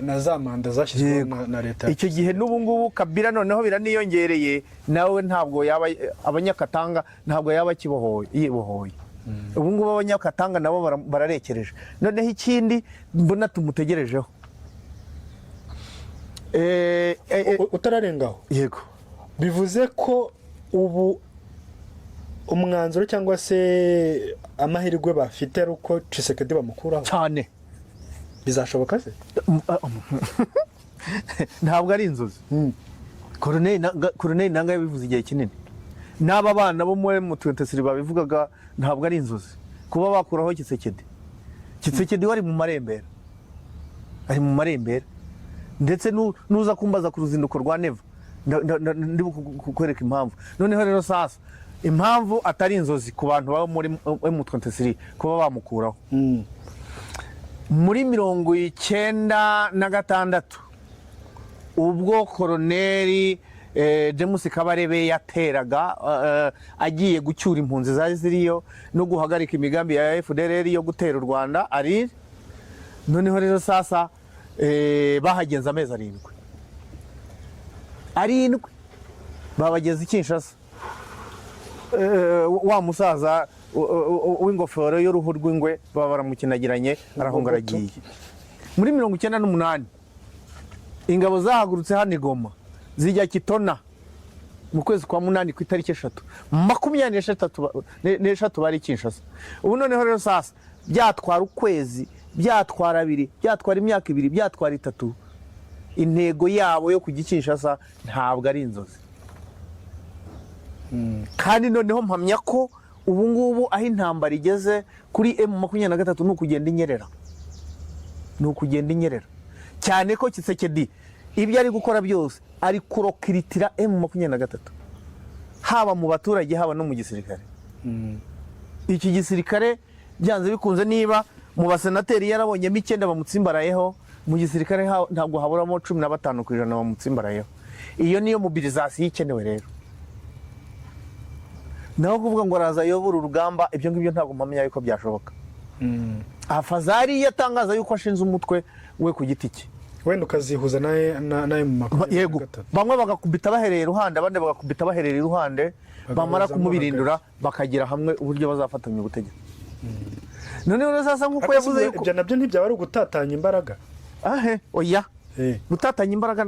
na za manda zashyizweho na leta. Icyo gihe n'ubu ngubu Kabila noneho biraniyongereye, nawe ntabwo yaba abanyakatanga, ntabwo yaba yibohoye. Ubu ngubu abanyakatanga nabo bararekereje. Noneho ikindi mbona tumutegerejeho, utararengaho, yego, bivuze ko ubu umwanzuro cyangwa se amahirwe bafite ari uko Tshisekedi bamukuraho cyane. Bizashoboka se? Ntabwo ari inzozi. Colonel Nanga yabivuze igihe kinini, n'aba bana bo mu M23 babivugaga, ntabwo ari inzozi kuba bakuraho Tshisekedi wari mu marembera, ari mu marembera. Ndetse nuza kumbaza ku ruzinduko rwa Neva, ndi kukwereka impamvu. Noneho rero sasa impamvu atari inzozi ku bantu baba muri M23 kuba bamukuraho. Muri 1996 ubwo Colonel James Kabarebe yateraga agiye gucyura impunzi zari ziriyo no guhagarika imigambi ya FDLR yo gutera u Rwanda ari. Noneho rero sasa bahagenza amezi 7 babageze Kinshasa. Wa musaza w'ingofero y'uruhu rw'ingwe baba baramukinagiranye, arahunga aragiye. Muri 1998 ingabo zahagurutse hano Goma zijya Kitona mu kwezi kwa 8 ku itariki 23 bari Kinshasa. Ubu noneho rero sasa byatwara ukwezi, byatwara 2, byatwara imyaka 2, byatwara 3, intego yabo yo kugikinshasa ntabwo ari inzozi. Kandi noneho mpamya ko ubu ngubu aho intambara igeze kuri M23 ni ukugenda inyerera cyane ko Tshisekedi ibyo ari gukora byose ari kurokiritira M23, haba mu baturage haba no mu gisirikare. Iki gisirikare byanze bikunze, niba mu basenateri yarabonyemo 9 bamutsimbarayeho, mu gisirikare ntabwo haburamo 15% bamutsimbarayeho. Iyo niyo mobilisation ikenewe rero. Naho kuvuga ngo araza yobora urugamba, ibyo ngibyo ntabwo mpamya yuko byashoboka. Afazari yatangaza yuko ashinze umutwe we ku giti cye, wenda ukazihuza naye mu makuru. Yego, bamwe bagakubita bahereye iruhande, abandi bagakubita bahereye iruhande, bamara kumubirindura bakagira hamwe uburyo bazafatanya ubutegetsi. Noneho sasa nkuko yavuze yuko ibyo nabyo ntibyaba ari ugutatanya imbaraga. Oya, gutatanya imbaraga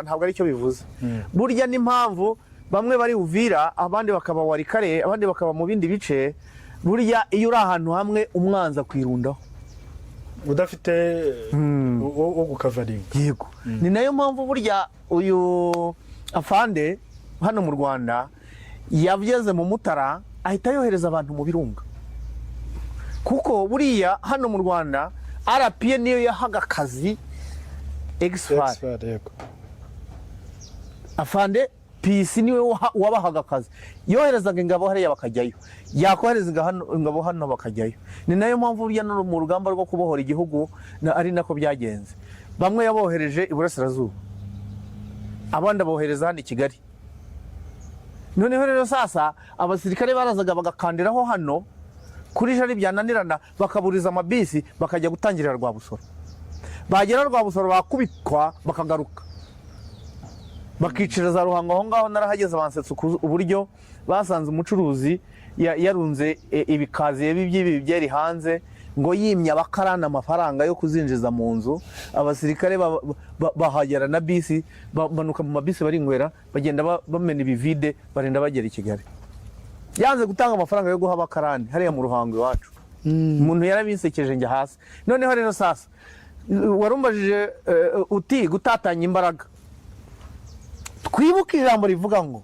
ntabwo ari cyo bivuze. Burya n'impamvu bamwe bari Uvira, abandi bakaba Walikale, abandi bakaba mu bindi bice. Burya iyo uri ahantu hamwe umwanza kwirundaho udafite wo gukavaringa. Yego, ni nayo mpamvu burya uyu afande hano mu Rwanda yageze mu Mutara ahita yohereza abantu mu Birunga, kuko buriya hano mu Rwanda RPA niyo yahaga akazi Exfar. Afande PC niwe wabahaga akazi, yoherezaga ingabo hariya bakajyayo, yakohereza ingabo hano bakajyayo. Ni nayo mpamvu burya no mu rugamba rwo kubohora igihugu ari nako byagenze. Bamwe yabohereje Iburasirazuba, abandi abohereza hano i Kigali. Noneho rero sasa abasirikare barazaga bagakandiraho hano kuri jari byananirana, bakaburiza amabisi bakajya gutangirira Rwabusoro. Bagera Rwabusoro bakubikwa bakagaruka, bakicira za Ruhango. Aho ngaho narahageze abansetsa uburyo basanze umucuruzi yarunze ibikaziye by'ibi byeri hanze ngo yimye abakarana amafaranga yo kuzinjiza mu nzu. Abasirikare bahagera na bisi, banuka mu mabisi barinywera, bagenda bamena ibivide, barenda bagera i Kigali. Yanze gutanga amafaranga yo guha abakarani hariya mu Ruhango iwacu. Umuntu yarabisekeje njya hasi. Noneho rero sasa warumbajije uti gutatanya imbaraga. Twibuke ijambo rivuga ngo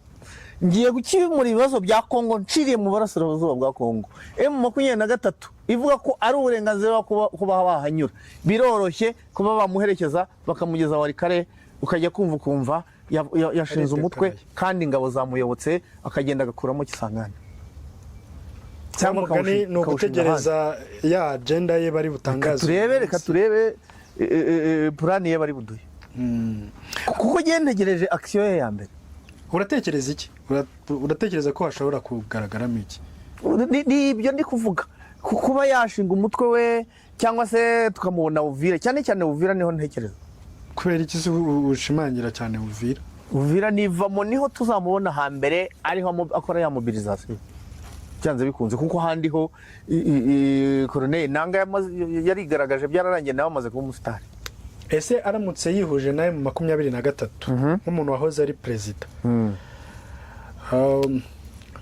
ngiye gukemura ibibazo bya Kongo nciriye mu burasirazuba bwa Kongo. M23 ivuga ko ari uburenganzira kuba bahanyura, biroroshye kuba bamuherekeza bakamugeza Walikale, ukajya kumva yashinze umutwe kandi ingabo zamuyobotse, akagenda agakuramo Kisangani. Cyangwa ni ugutegereza ya agenda ye bari butangaza. Reka turebe plan ye bari buduye. Kuko ntegereje action ye ya mbere. Uratekereza iki? Uratekereza ko hashobora kugaragaramo iki? Ni ibyo ndi kuvuga, kuba yashinga umutwe we cyangwa se tukamubona Uvira, cyane cyane Uvira niho ntekereza. Kubera iki ushimangira cyane Uvira? Uvira nivamo niho tuzamubona hambere, ariho akora ya mobilisation cyanze bikunze, kuko handi ho Colonel Nanga yarigaragaje, byararangiye nawe amaze kuba umusitari. Ese aramutse yihuje naye mu 23 nk'umuntu wahoze ari president,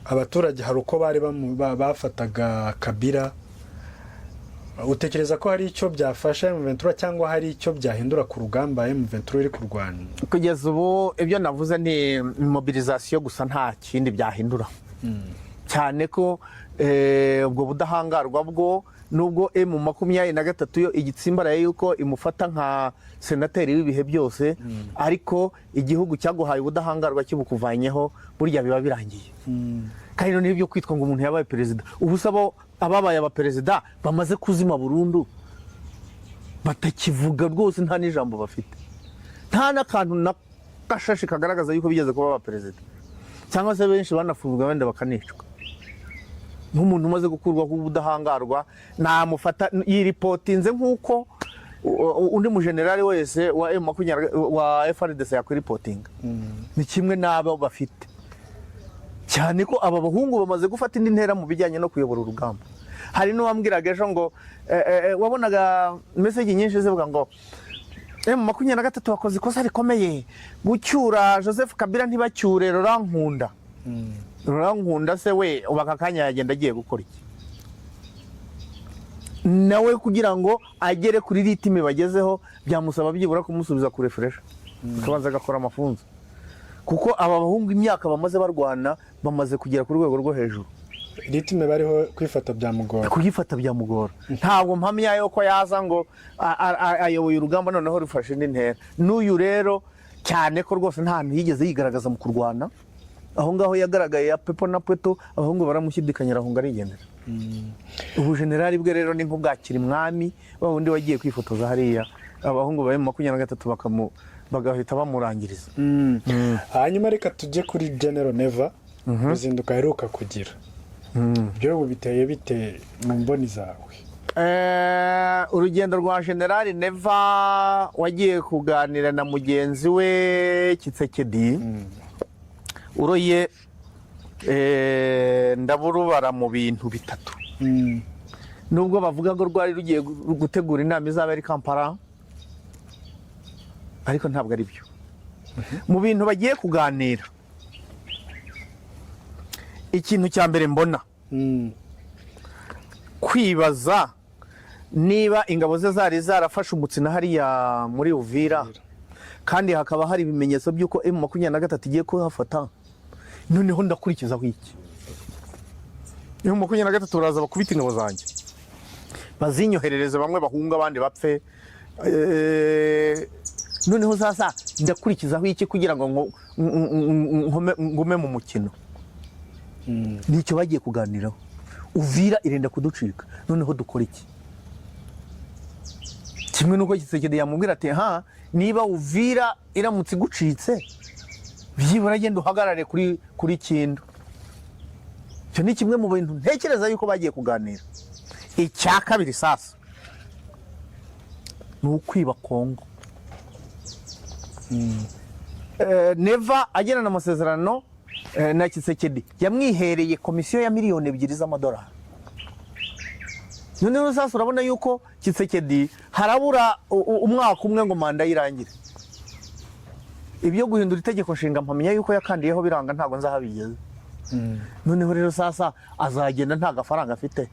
abaturage hari uko bari bafataga Kabila, utekereza ko hari icyo byafasha M23 cyangwa hari icyo byahindura ku rugamba M23 iri kurwana? Kugeza ubu ibyo navuze ni mobilisation gusa, nta kindi byahindura. Cyane ko ubwo budahangarwa bwo nubwo M23 yo igitsimbaraye yuko imufata nka senateri w'ibihe byose, ariko igihugu cyaguhaye ubudahangarwa kibukuvanyeho, burya biba birangiye. Kandi no nibyo kwitwa ngo umuntu yabaye perezida. Ubu sabo ababaye abaperezida bamaze kuzima burundu, batakivuga rwose, nta n'ijambo bafite, nta n'akantu nakashashi kagaragaza yuko bigeze kuba abaperezida, cyangwa se benshi banafunzwe wenda bakanicwa. Nk'umuntu umaze gukurwaho ubudahangarwa namufata yiripotinze nk'uko undi mujenerali wese wa wa FRDC yakwiripotinga. Ni kimwe n'abo bafite, cyane ko aba bahungu bamaze gufata indi ntera mu bijyanye no kuyobora urugamba. Hari n'uwambwiraga ejo ngo wabonaga message nyinshi zivuga ngo M23 wakoze ikosa rikomeye gucyura Joseph Kabila ntibacyure Rurankunda. Rurankunda se we ubaka kanya yagenda agiye gukora iki nawe kugira ngo agere kuri ritime bagezeho? Byamusaba byibura kumusubiza ku refresh, akabanza agakora amafunzo, kuko aba bahungu imyaka bamaze barwana bamaze kugera ku rwego rwo hejuru. Ritime bariho kwifata byamugora, kuyifata byamugora. Ntabwo mpamya yuko yaza ngo ayoboye urugamba noneho rufashe indi ntera. N'uyu rero cyane ko rwose nta hantu yigeze yigaragaza mu kurwana. Aho ngaho yagaragaye ya pepo na peto, abahungu baramushyidikanyira aho ngarigendera. Ubu generali bwe rero ni nk'ubwakira mwami wa wundi wagiye kwifotoza hariya, abahungu ba M23 bagahita bamurangiriza. Hanyuma reka tujye kuri General Neva, uzinduka heruka kugira. Byo biteye bite mu mboni zawe? Urugendo rwa General Neva wagiye kuganira na mugenzi we Kitsekedi, uroye ndaburubara mu bintu bitatu. Nubwo bavuga ngo rwari rugiye gutegura inama izaba ari Kampala, ariko ntabwo ari byo. Mu bintu bagiye kuganira, ikintu cya mbere mbona kwibaza niba ingabo ze zari zarafashe umutsina hariya muri Uvira kandi hakaba hari ibimenyetso by'uko M23 igiye kuhafata, noneho ndakurikizaho iki? M23 baraza bakubita ingabo zanjye, bazinyoherereze, bamwe bahunga abandi bapfe, noneho sasa ndakurikizaho iki kugira ngo ngume mu mukino? Nicyo bagiye kuganiraho. Uvira irenda kuducika, noneho dukora iki? Kimwe nuko Tshisekedi yamubwira ati niba Uvira iramutse igucitse byibura genda uhagarare kuri Kindu. Cyo ni kimwe mu bintu ntekereza yuko bagiye kuganira. Icya kabiri sasa ni ukwiba Kongo. Neva agirana amasezerano na Tshisekedi yamwihereye komisiyo ya miliyoni 2 z'amadolari. Noneho sasa urabona yuko Tshisekedi harabura umwaka umwe ngo manda yirangire. Ibyo guhindura itegeko nshinga mpamenya yuko yakandiyeho biranga ntago nzahabigeze. Noneho rero sasa azagenda nta gafaranga afite.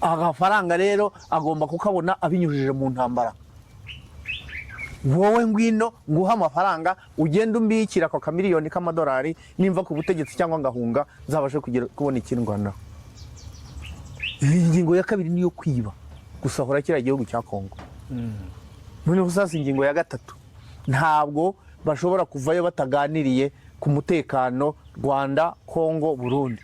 Agafaranga rero agomba kukabona abinyujije mu ntambara. Wowe ngwino nguha amafaranga ugenda umbikira kwa kamiliyoni k'amadolari, nimva ku butegetsi cyangwa ngahunga nzabashe kubona ikindwana. Ingingo ya kabiri niyo kwiba, gusahura kira gihugu cya Kongo. Noneho sasa ingingo ya gatatu, ntabwo bashobora kuvayo bataganiriye ku mutekano Rwanda, Kongo, Burundi.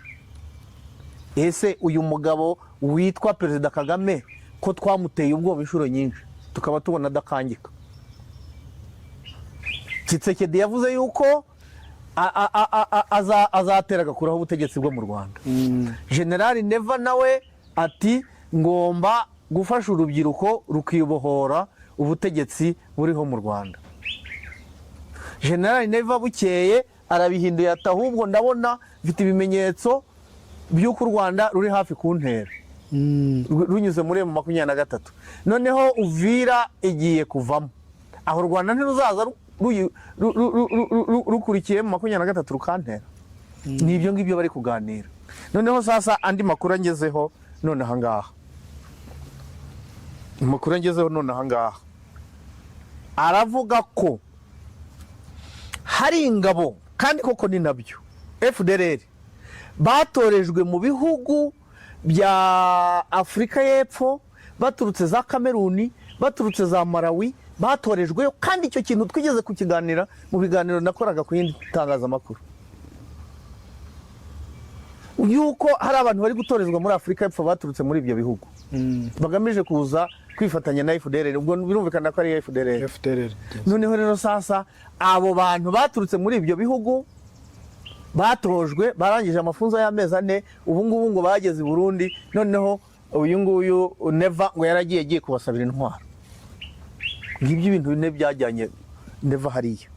Ese uyu mugabo witwa Perezida Kagame ko twamuteye ubwoba inshuro nyinshi tukaba tubona adakangika? Tshisekedi yavuze yuko azatera agakuraho ubutegetsi bwo mu Rwanda. General Neva nawe ati ngomba gufasha urubyiruko rukibohora ubutegetsi buriho mu Rwanda. General Neva bukeye arabihinduye ati ahubwo ndabona mfite ibimenyetso by'uko u Rwanda ruri hafi kuntera, runyuze muri M23. Noneho Uvira igiye kuvamo, aho u Rwanda ntiruzaza rukurikiye M23 rukantera. Ni ibyo ngibyo bari kuganira. Noneho sasa andi makuru angezeho none ahangaha, amakuru angezeho none ahangaha aravuga ko hari ingabo, kandi koko ni nabyo, FDLR batorejwe mu bihugu bya Afrika y'Epfo, baturutse za Kameruni, baturutse za Malawi, batorejwe. Kandi icyo kintu twigeze kukiganira mu biganiro nakoraga ku yindi tangazamakuru, yuko hari abantu bari gutorezwa muri Afrika y'Epfo baturutse muri ibyo bihugu bagamije kuza kwifatanya na FDLR. Ubwo birumvikana ko ari FDLR. Noneho rero sasa abo bantu baturutse muri ibyo bihugu batojwe, barangije amafunzo y'amezi 4, ubu ngubu ngo bageze i Burundi. Noneho uyu nguyu Neva ngo yaragiye kubasabira intwaro. Ngibyo ibintu bine byajyanye Neva hariya.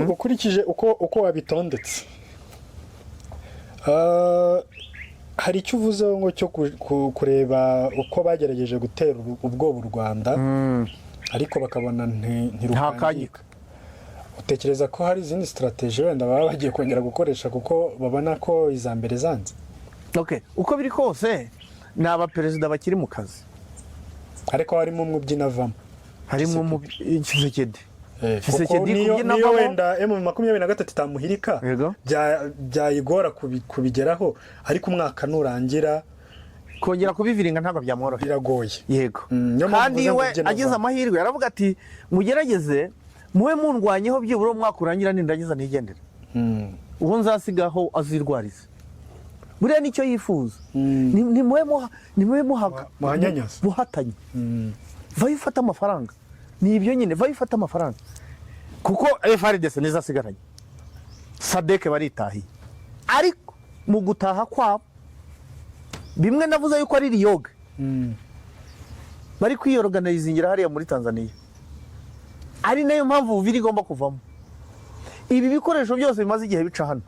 Ukurikije uko wabitondetse, hari icyo uvuze ngo cyo kureba uko bagerageje gutera ubwoba u Rwanda ariko bakabona ntirukangika. Utekereza ko hari izindi strategy wenda baba bagiye kongera gukoresha kuko babona ko izambere zanze? Uko biri kose ni abaperezida bakiri mu kazi, ariko harimo umwe ubyinavamo, harimo Tshisekedi. Niyo wenda M23 itamuhirika byayigora kubigeraho, ariko umwaka nurangira kongera kubiviringa ntabwo byamworohera, biragoye. Yego. Kandi we agize amahirwe aravuga ati mugerageze muwe mundwanyeho byibura umwaka urangira nindagiza nigendera, ubu nzasigaho azirwarize. Buriya nicyo yifuza. Ni muwe muhanyanyaza buhatanye. Vayifata amafaranga. Ni ibyo nyine, vayifata amafaranga. Kuko FARDC nizasigaranye, Sadek baritahiye. Ariko mu gutaha kwabo bimwe navuze yuko ari riyoga, bari kwiyorganizingira hariya muri Tanzania. Ari nayo mpamvu Uvira igomba kuvamo. Ibi bikoresho byose bimaze igihe bica hano.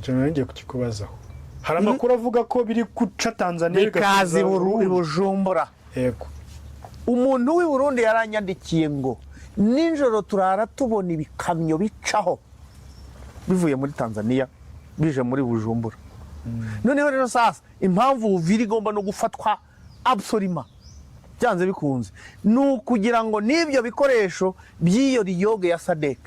Cyo ngiye kukikubazaho. Hari amakuru avuga ko biri guca Tanzania bikazi Bujumbura. Yego. umuntu w'i Burundi yaranyandikiye ngo nijoro turara tubona ibikamyo bicaho bivuye muri Tanzania bije muri Bujumbura. Noneho rero sasa impamvu Uvira igomba no gufatwa absolument byanze bikunze ni ukugira ngo n'ibyo bikoresho by'iyo riyoge ya SADC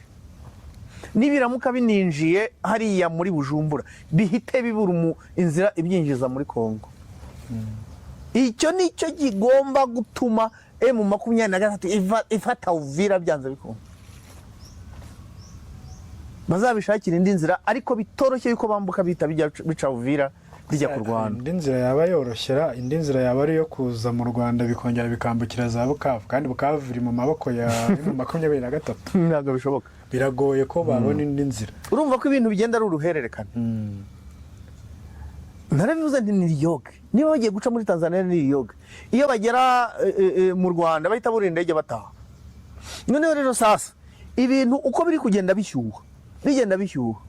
nibiramuka bininjiye hariya muri Bujumbura bihite bibura inzira ibyinjiza muri Kongo. Icyo nicyo gigomba gutuma M23 ifata Uvira byanze bikunze. Bazabishakira indi nzira ariko bitoroshye yuko bambuka bita bica Uvira bijya ku Rwanda. Indi nzira yaba yoroshyera, indi nzira yaba ari yo kuza mu Rwanda bikongera bikambukira za Bukavu, kandi Bukavu biri mu maboko ya M23. Ntabwo bishoboka. Biragoye ko babona indi nzira. Urumva ko ibintu bigenda ari uruhererekane. Narabivuze nti ni riyoge. Niba bagiye guca muri Tanzania ni riyoge. Iyo bagera mu Rwanda bahita buri indege bataha. Noneho rero sasa ibintu uko biri kugenda bishyuha. Bigenda bishyuha.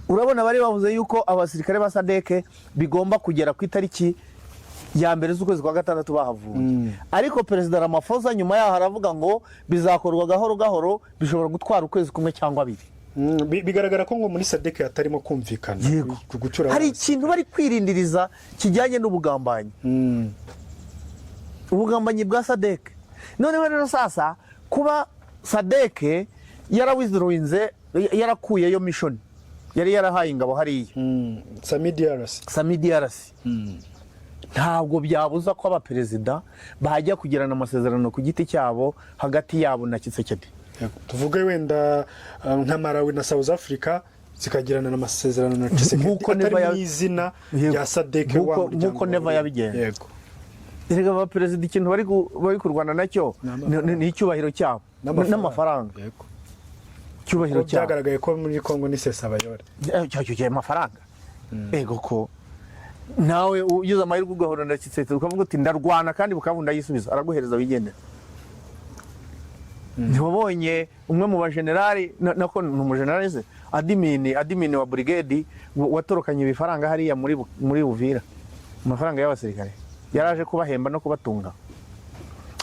Urabona bari bavuze yuko abasirikare ba SADC bigomba kugera ku itariki ya mbere z'ukwezi kwa gatandatu bahavuye. Ariko Perezida Ramaphosa nyuma yaho aravuga ngo bizakorwa gahoro gahoro, bishobora gutwara ukwezi kumwe cyangwa abiri. Bigaragara ko ngo muri SADC hatarimo kumvikana gucura. Hari ikintu bari kwirindiriza kijyanye n'ubugambanyi. Ubugambanyi bwa SADC. Noneho rero sasa kuba SADC yarawizruinze yarakuyeyo mission yari yarahaye ingabo hariya Sami DRC. Ntabwo byabuza ko abaperezida bajya kugirana amasezerano ku giti cyabo hagati yabo na Tshisekedi. Tuvuge wenda nka Malawi na South Africa zikagirana amasezerano na Tshisekedi atari izina rya SADC nkuko neva yabigenza. Yego. Erega abaperezida ikintu bari kurwana nacyo ni icyubahiro cyabo n'amafaranga. Yego. Cyubahiro cyabo byagaragaye ko muri Kongo ni Sesabayore. Cyo amafaranga. Ego ko nawe ugize amahirwe ugahora na Tshisekedi ukavuga uti ndarwana kandi bukabunda yisubiza araguhereza wigendera. Ntibonye umwe mu bagenerali nako n'umugenerali se admin wa brigade watorokanye ibifaranga hariya muri Uvira amafaranga y'abasirikare yaraje kubahemba no kubatunga.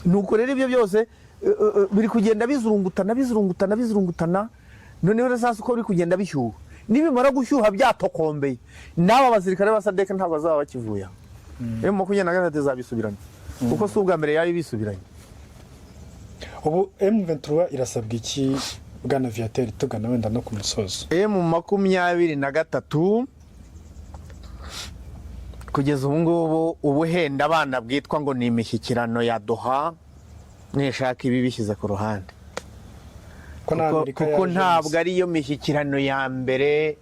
Nuko rero ibyo byose biri kugenda bizurungutana noneho rero uko biri kugenda bishyuha nibimara gushyuha byatokombeye n'aba basirikare ba SADC ntabwo bazaba bakivuya. M23 zabisubiranye kuko si ubwa mbere yayo bisubiranye. Ubu M23 irasabwa iki bwana Viateur tugana wenda no ku musozo? M23 kugeza ubu ngubu ubuhenda abana bwitwa ngo ni imishyikirano ya Doha nishaka ibi bishyize ku ruhande kuko ntabwo ari yo mishyikirano ya mbere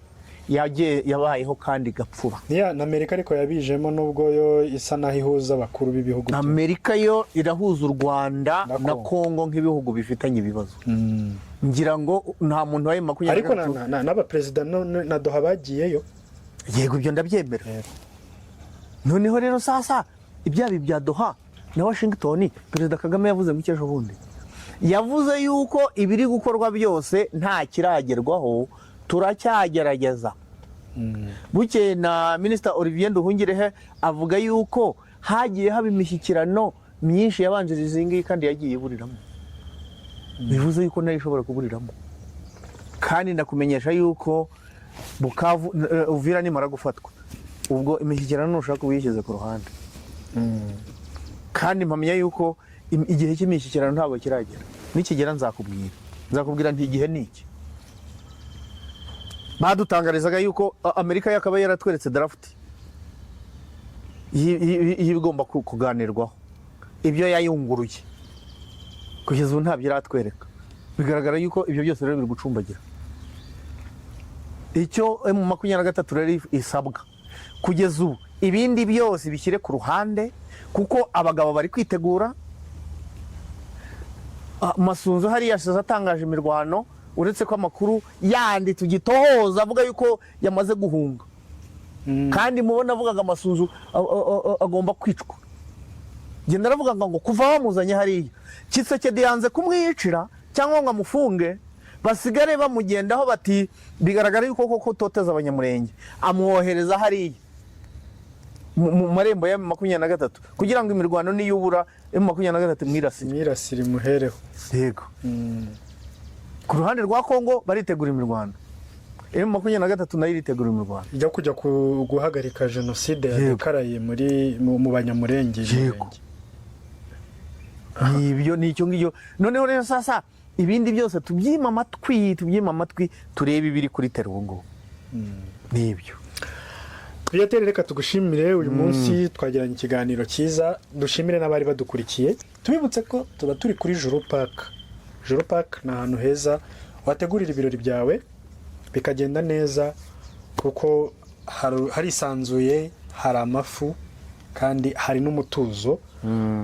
yabayeho kandi gapfuba. Na Amerika ariko yabijemo nubwo yo isa naho ihuza abakuru b'ibihugu. Amerika yo irahuza u Rwanda na Kongo nk'ibihugu bifitanye ibibazo. Ngira ngo nta muntu waye makunya ariko n'abaperezida na Doha bagiyeyo. Yego ibyo ndabyemera. Noneho rero sasa ibyabi bya Doha na Washington Perezida Kagame yavuze mu cyejo bundi yavuze yuko ibiri gukorwa byose nta kiragerwaho turacyagerageza. Buke na Minister Olivier Nduhungirehe avuga yuko hagiye haba imishyikirano myinshi yabanjije izingi kandi yagiye buriramo. Bivuze yuko nayo ishobora kuburiramo. Kandi ndakumenyesha yuko Bukavu Uvira nimara gufatwa ubwo imishyikirano ushaka uyishyize ku ruhande. Kandi mpamya yuko igihe cy'imishyikirano ntabwo kiragera. Nikigera nzakubwira nti igihe niki. Badutangarizaga yuko Amerika yakaba yaratweretse draft y'ibigomba kuganirwaho ibyo yayunguruye kugeza ubu ntabyo iratwereka. Bigaragara yuko ibyo byose rero biri gucumbagira. Icyo M23 rero isabwa kugeza ubu ibindi byose bishyire ku ruhande kuko abagabo bari kwitegura. Masunzu hari yashize atangaje imirwano uretse ko amakuru yandi tugitohoza avuga yuko yamaze guhunga. Kandi mubona avugaga Masunzu agomba kwicwa. Genda aravuga ngo kuva bamuzanye hariya Tshisekedi yanze kumwicira cyangwa ngo amufunge basigare bamugendaho bati bigaragara yuko koko toteza abanyamurenge amwohereza hariya mu marembo ya M23 kugira ngo imirwano niyubura M23 mwirasire muhereho. Yego. Ku ruhande rwa Kongo baritegura imirwano, M23 nayo iritegura imirwano ijya kujya guhagarika jenoside yadekaraye mu Banyamurenge. Ibyo nicyo ngicyo. Noneho rero sasa ibindi byose tubyima amatwi turebe ibiri kuri Terungu. Nibyo. Viateur, reka tugushimire uyu munsi twagiranye ikiganiro cyiza, dushimire n'abari badukurikiye, tubibutse ko tuba turi kuri Juru Park. Juru Park ni ahantu heza wategurira ibirori byawe bikagenda neza, kuko harisanzuye, hari amafu kandi hari n'umutuzo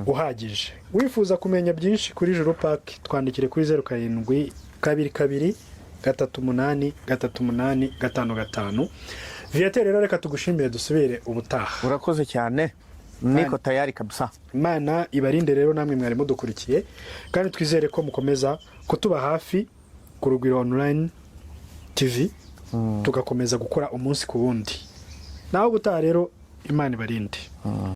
uhagije. Wifuza kumenya byinshi kuri Juru Park, twandikire kuri 0722383855. Viateur, rero reka tugushimire, dusubire ubutaha. Urakoze cyane, niko tayari kabisa. Imana ibarinde rero namwe mwari mudukurikiye, kandi twizere ko mukomeza kutuba hafi ku Rugwiro Online TV, tugakomeza gukora umunsi ku wundi. Naho gutaha rero, Imana ibarinde.